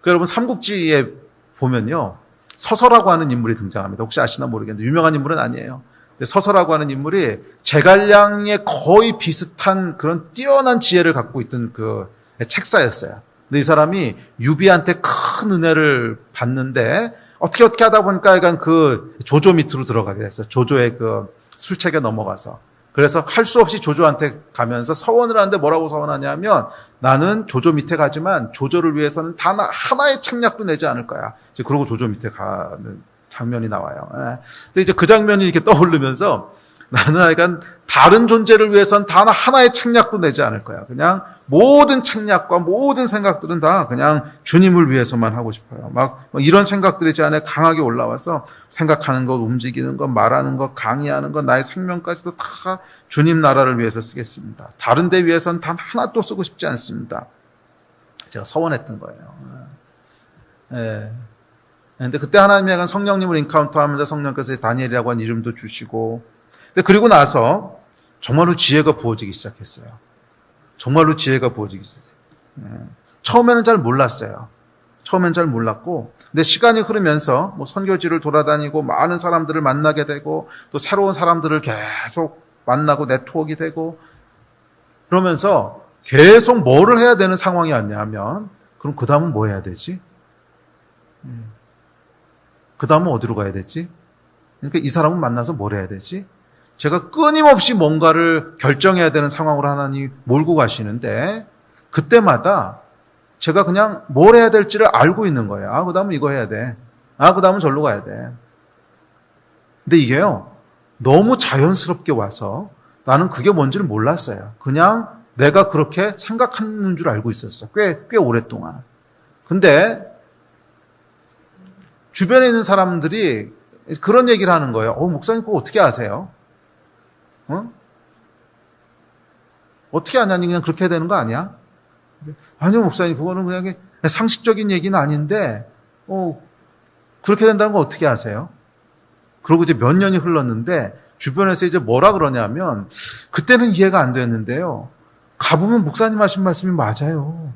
여러분 삼국지에 보면요. 서서라고 하는 인물이 등장합니다. 혹시 아시나 모르겠는데 유명한 인물은 아니에요. 서서라고 하는 인물이 제갈량에 거의 비슷한 그런 뛰어난 지혜를 갖고 있던 그 책사였어요. 근데 이 사람이 유비한테 큰 은혜를 받는데 어떻게 하다 보니까 약간 그 조조 밑으로 들어가게 됐어요. 조조의 그 술책에 넘어가서. 그래서 할 수 없이 조조한테 가면서 서원을 하는데 뭐라고 서원하냐면 나는 조조 밑에 가지만 조조를 위해서는 단 하나의 책략도 내지 않을 거야. 이제 그러고 조조 밑에 가는 장면이 나와요. 근데 이제 그 장면이 이렇게 떠오르면서 나는 약간 다른 존재를 위해서는 단 하나의 책략도 내지 않을 거야. 그냥 모든 책략과 모든 생각들은 다 그냥 주님을 위해서만 하고 싶어요. 막 이런 생각들이 제 안에 강하게 올라와서 생각하는 것, 움직이는 것, 말하는 것, 강의하는 것, 나의 생명까지도 다 주님 나라를 위해서 쓰겠습니다. 다른 데 위해서는 단 하나도 쓰고 싶지 않습니다. 제가 서원했던 거예요. 근데 그때 하나님이 약간 성령님을 인카운터하면서 성령께서 다니엘이라고 하는 이름도 주시고, 근데 그리고 나서 정말로 지혜가 부어지기 시작했어요. 정말로 지혜가 부어지기 시작했어요. 처음에는 잘 몰랐어요. 처음엔 잘 몰랐고, 근데 시간이 흐르면서 뭐 선교지를 돌아다니고 많은 사람들을 만나게 되고 또 새로운 사람들을 계속 만나고 네트워크가 되고 그러면서 계속 뭐를 해야 되는 상황이 왔냐면 그럼 그 다음은 뭐 해야 되지? 그 다음은 어디로 가야 되지? 그러니까 이 사람을 만나서 뭘 해야 되지? 제가 끊임없이 뭔가를 결정해야 되는 상황으로 하나님이 몰고 가시는데 그때마다 제가 그냥 뭘 해야 될지를 알고 있는 거예요. 그 다음은 이거 해야 돼. 그 다음은 절로 가야 돼. 근데 이게요, 너무 자연스럽게 와서 나는 그게 뭔지를 몰랐어요. 그냥 내가 그렇게 생각하는 줄 알고 있었어. 꽤 오랫동안. 근데 주변에 있는 사람들이 그런 얘기를 하는 거예요. 목사님 그거 어떻게 아세요? 어떻게 아냐니 그냥 그렇게 해야 되는 거 아니야? 아니요, 목사님 그거는 그냥 상식적인 얘기는 아닌데 그렇게 된다는 거 어떻게 아세요? 그러고 이제 몇 년이 흘렀는데 주변에서 이제 뭐라 그러냐면 그때는 이해가 안 됐는데요. 가보면 목사님 하신 말씀이 맞아요.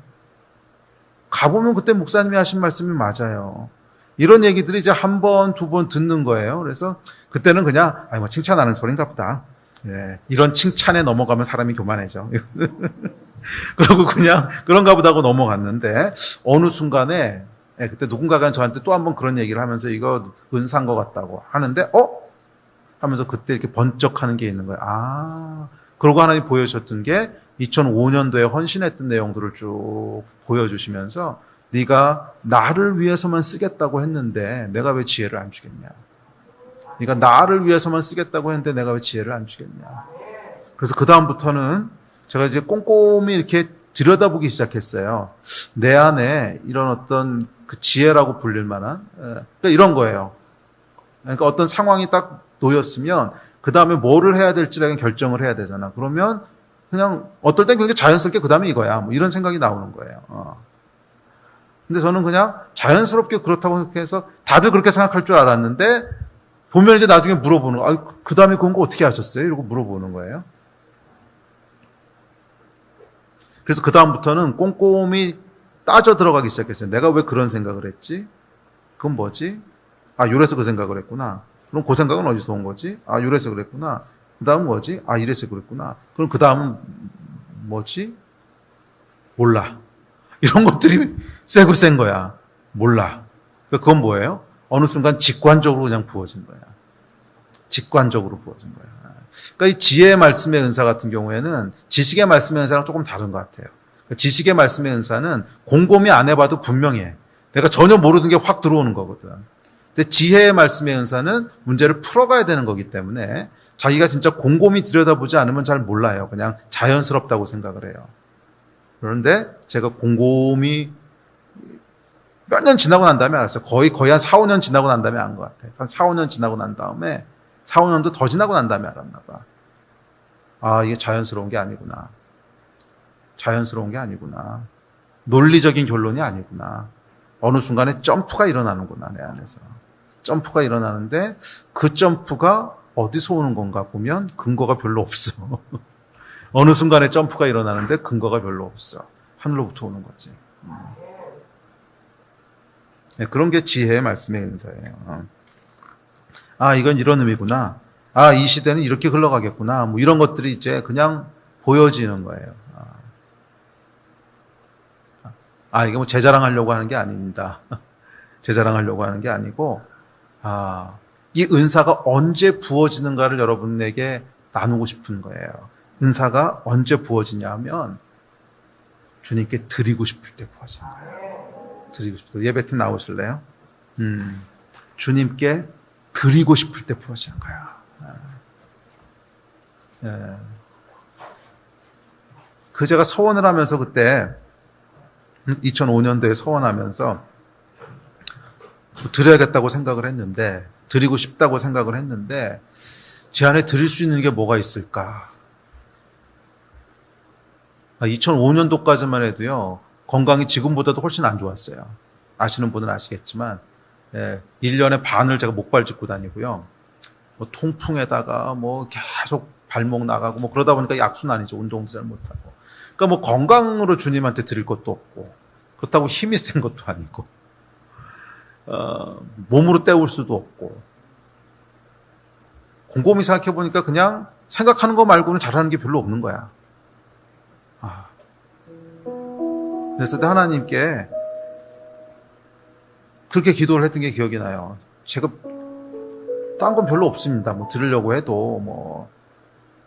가보면 그때 목사님이 하신 말씀이 맞아요. 이런 얘기들이 이제 한 번, 두 번 듣는 거예요. 그래서 그때는 그냥, 뭐 칭찬하는 소린가 보다. 예, 이런 칭찬에 넘어가면 사람이 교만해져. 그러고 그냥 그런가 보다 하고 넘어갔는데, 어느 순간에, 예, 그때 누군가가 저한테 또 한 번 그런 얘기를 하면서 이거 은사인 것 같다고 하는데, 하면서 그때 이렇게 번쩍하는 게 있는 거예요. 그러고 하나님 보여주셨던 게 2005년도에 헌신했던 내용들을 쭉 보여주시면서 네가 나를 위해서만 쓰겠다고 했는데 내가 왜 지혜를 안 주겠냐. 네가 나를 위해서만 쓰겠다고 했는데 내가 왜 지혜를 안 주겠냐. 그래서 그 다음부터는 제가 이제 꼼꼼히 이렇게 들여다보기 시작했어요. 내 안에 이런 어떤 그 지혜라고 불릴 만한 그러니까 이런 거예요. 그러니까 어떤 상황이 딱 놓였으면 그 다음에 뭐를 해야 될지를 결정을 해야 되잖아. 그러면 그냥 어떨 땐 굉장히 자연스럽게 그 다음에 이거야. 뭐 이런 생각이 나오는 거예요. 근데 저는 그냥 자연스럽게 그렇다고 생각해서 다들 그렇게 생각할 줄 알았는데 보면 이제 나중에 물어보는 거. 그 다음에 그런 거 어떻게 하셨어요? 이러고 물어보는 거예요. 그래서 그 다음부터는 꼼꼼히 따져 들어가기 시작했어요. 내가 왜 그런 생각을 했지? 그건 뭐지? 요래서 그 생각을 했구나. 그럼 그 생각은 어디서 온 거지? 요래서 그랬구나. 그 다음은 뭐지? 이래서 그랬구나. 그럼 그 다음은 뭐지? 몰라. 이런 것들이 세고 센 거야. 몰라. 그건 뭐예요? 어느 순간 직관적으로 그냥 부어진 거야. 직관적으로 부어진 거야. 그러니까 이 지혜의 말씀의 은사 같은 경우에는 지식의 말씀의 은사랑 조금 다른 것 같아요. 지식의 말씀의 은사는 곰곰이 안 해봐도 분명해. 내가 전혀 모르는 게 확 들어오는 거거든. 근데 지혜의 말씀의 은사는 문제를 풀어가야 되는 거기 때문에 자기가 진짜 곰곰이 들여다보지 않으면 잘 몰라요. 그냥 자연스럽다고 생각을 해요. 그런데 제가 곰곰이 몇 년 지나고 난 다음에 알았어요. 거의 한 4, 5년 지나고 난 다음에 안 것 같아요. 한 4, 5년 지나고 난 다음에 4, 5년도 더 지나고 난 다음에 알았나 봐. 이게 자연스러운 게 아니구나. 자연스러운 게 아니구나. 논리적인 결론이 아니구나. 어느 순간에 점프가 일어나는구나, 내 안에서. 점프가 일어나는데 그 점프가 어디서 오는 건가 보면 근거가 별로 없어. 어느 순간에 점프가 일어나는데 근거가 별로 없어. 하늘로부터 오는 거지. 네, 그런 게 지혜의 말씀의 은사예요. 이건 이런 의미구나. 이 시대는 이렇게 흘러가겠구나. 뭐 이런 것들이 이제 그냥 보여지는 거예요. 이게 뭐 제 자랑하려고 하는 게 아닙니다. 제 자랑하려고 하는 게 아니고, 이 은사가 언제 부어지는가를 여러분에게 나누고 싶은 거예요. 은사가 언제 부어지냐 하면, 주님께 드리고 싶을 때 부어지는 거예요. 드리고 싶을 때. 예배팀 나오실래요? 주님께 드리고 싶을 때 부어지는 거야. 제가 서원을 하면서 그때 2005년도에 서원하면서 드려야겠다고 생각을 했는데, 드리고 싶다고 생각을 했는데 제 안에 드릴 수 있는 게 뭐가 있을까? 2005년도까지만 해도요, 건강이 지금보다도 훨씬 안 좋았어요. 아시는 분은 아시겠지만 1년에 반을 제가 목발 짚고 다니고요. 뭐 통풍에다가 뭐 계속 발목 나가고 뭐 그러다 보니까 약순환이죠. 운동도 잘 못하고. 그러니까 뭐 건강으로 주님한테 드릴 것도 없고, 그렇다고 힘이 센 것도 아니고, 몸으로 때울 수도 없고. 곰곰이 생각해 보니까 그냥 생각하는 거 말고는 잘하는 게 별로 없는 거야. 그래서 하나님께 그렇게 기도를 했던 게 기억이 나요. 제가 딴 건 별로 없습니다. 뭐 들으려고 해도 뭐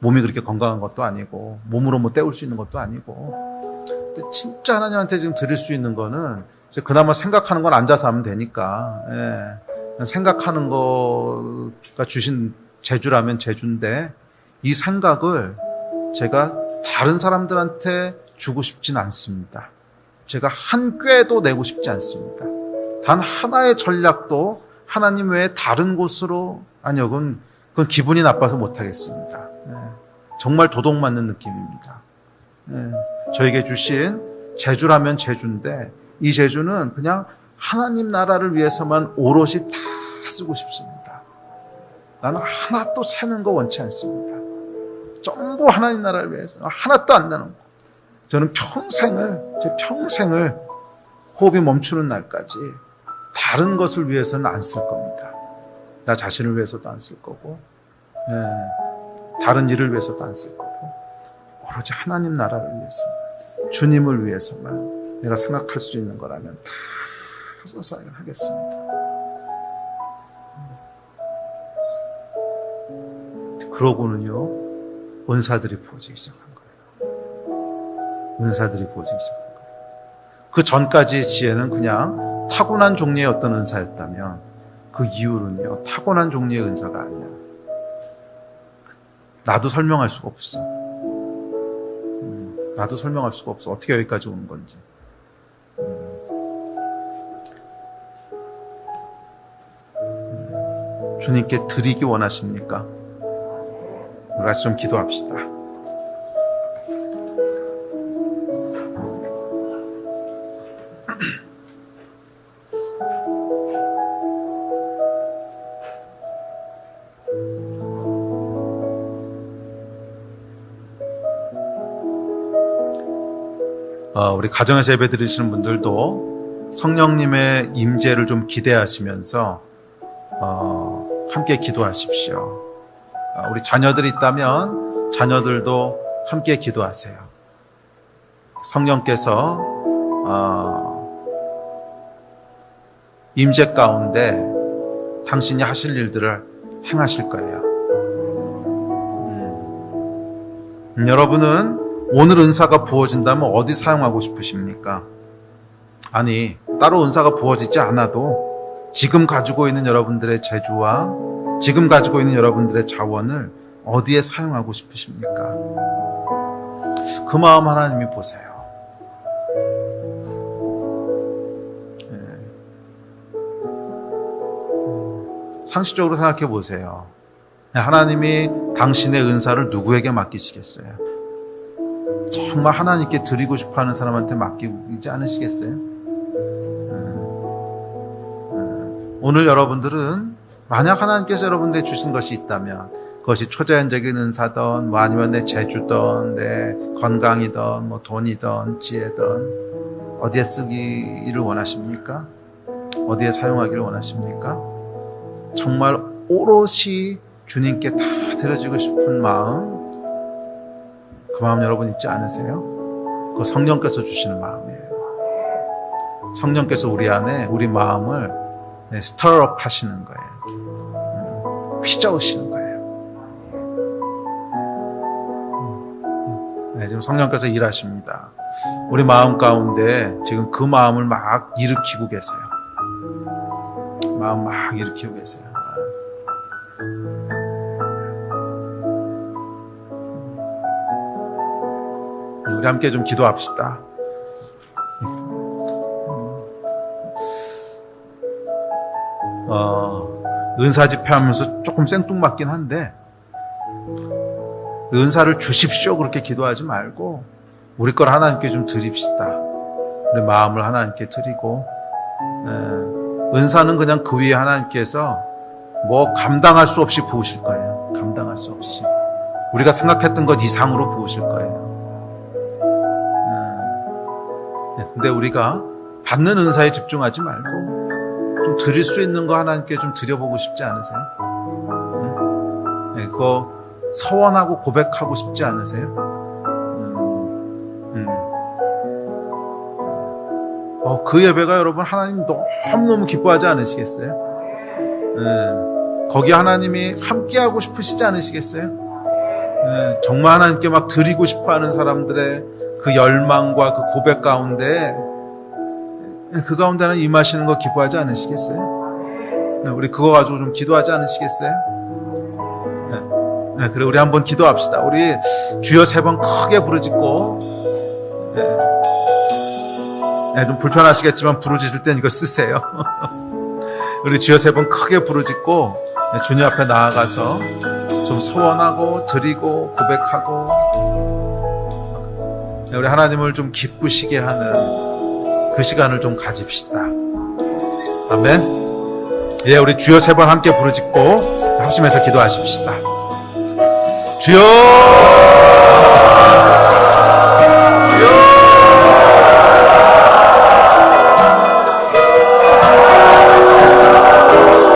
몸이 그렇게 건강한 것도 아니고, 몸으로 뭐 때울 수 있는 것도 아니고. 근데 진짜 하나님한테 지금 드릴 수 있는 거는 그나마 생각하는 건 앉아서 하면 되니까, 생각하는 거가 주신 재주라면 재주인데, 이 생각을 제가 다른 사람들한테 주고 싶진 않습니다. 제가 한 꾀도 내고 싶지 않습니다. 단 하나의 전략도 하나님 외에 다른 곳으로, 그건 기분이 나빠서 못하겠습니다. 정말 도둑맞는 느낌입니다. 저에게 주신 재주라면 재주인데, 이 재주는 그냥 하나님 나라를 위해서만 오롯이 다 쓰고 싶습니다. 나는 하나도 새는 거 원치 않습니다. 전부 하나님 나라를 위해서, 하나도 안 나는 거. 저는 제 평생을 호흡이 멈추는 날까지 다 다른 것을 위해서는 안 쓸 겁니다. 나 자신을 위해서도 안 쓸 거고, 다른 일을 위해서도 안 쓸 거고, 오로지 하나님 나라를 위해서만, 주님을 위해서만 내가 생각할 수 있는 거라면 다 써서 하겠습니다. 그러고는요, 은사들이 부어지기 시작한 거예요. 은사들이 부어지기 시작한 거예요. 그 전까지의 지혜는 그냥 타고난 종류의 어떤 은사였다면 그 이후로는요, 타고난 종류의 은사가 아니야. 나도 설명할 수가 없어. 나도 설명할 수가 없어. 어떻게 여기까지 온 건지. 주님께 드리기 원하십니까? 우리 같이 좀 기도합시다. 우리 가정에서 예배 드리시는 분들도 성령님의 임재를 좀 기대하시면서 함께 기도하십시오. 우리 자녀들이 있다면 자녀들도 함께 기도하세요. 성령께서 임재 가운데 당신이 하실 일들을 행하실 거예요. 여러분은 오늘 은사가 부어진다면 어디 사용하고 싶으십니까? 아니, 따로 은사가 부어지지 않아도 지금 가지고 있는 여러분들의 재주와 지금 가지고 있는 여러분들의 자원을 어디에 사용하고 싶으십니까? 그 마음 하나님이 보세요. 상식적으로 생각해 보세요. 하나님이 당신의 은사를 누구에게 맡기시겠어요? 정말 하나님께 드리고 싶어하는 사람한테 맡기지 않으시겠어요? 오늘 여러분들은 만약 하나님께서 여러분들에게 주신 것이 있다면 그것이 초자연적인 은사든 아니면 내 재주든 내 건강이든 돈이든 지혜든 어디에 쓰기를 원하십니까? 어디에 사용하기를 원하십니까? 정말 오롯이 주님께 다 드려주고 싶은 마음, 그 마음 여러분 있지 않으세요? 그 성령께서 주시는 마음이에요. 성령께서 우리 안에 우리 마음을 스터업 하시는 거예요. 휘저으시는 거예요. 지금 성령께서 일하십니다. 우리 마음 가운데 지금 그 마음을 막 일으키고 계세요. 마음 막 일으키고 계세요. 우리 함께 좀 기도합시다. 은사 집회하면서 조금 생뚱맞긴 한데 은사를 주십시오 그렇게 기도하지 말고 우리 걸 하나님께 좀 드립시다. 우리 마음을 하나님께 드리고, 은사는 그냥 그 위에 하나님께서 감당할 수 없이 부으실 거예요. 감당할 수 없이 우리가 생각했던 것 이상으로 부으실 거예요. 근데 우리가 받는 은사에 집중하지 말고 좀 드릴 수 있는 거 하나님께 좀 드려보고 싶지 않으세요? 그거 서원하고 고백하고 싶지 않으세요? 그 예배가 여러분 하나님 너무너무 기뻐하지 않으시겠어요? 거기 하나님이 함께하고 싶으시지 않으시겠어요? 정말 하나님께 막 드리고 싶어하는 사람들의 그 열망과 그 고백 가운데 그 가운데는 임하시는 거 기뻐하지 않으시겠어요? 우리 그거 가지고 좀 기도하지 않으시겠어요? 그래 우리 한번 기도합시다. 우리 주여 3번 크게 부르짖고, 좀 불편하시겠지만 부르짖을 땐 이거 쓰세요. 우리 주여 3번 크게 부르짖고 주님 앞에 나아가서 좀 소원하고 드리고 고백하고 우리 하나님을 좀 기쁘시게 하는 그 시간을 좀 가집시다. 아멘. 우리 주여 3번 함께 부르짖고 합심해서 기도하십시다. 주여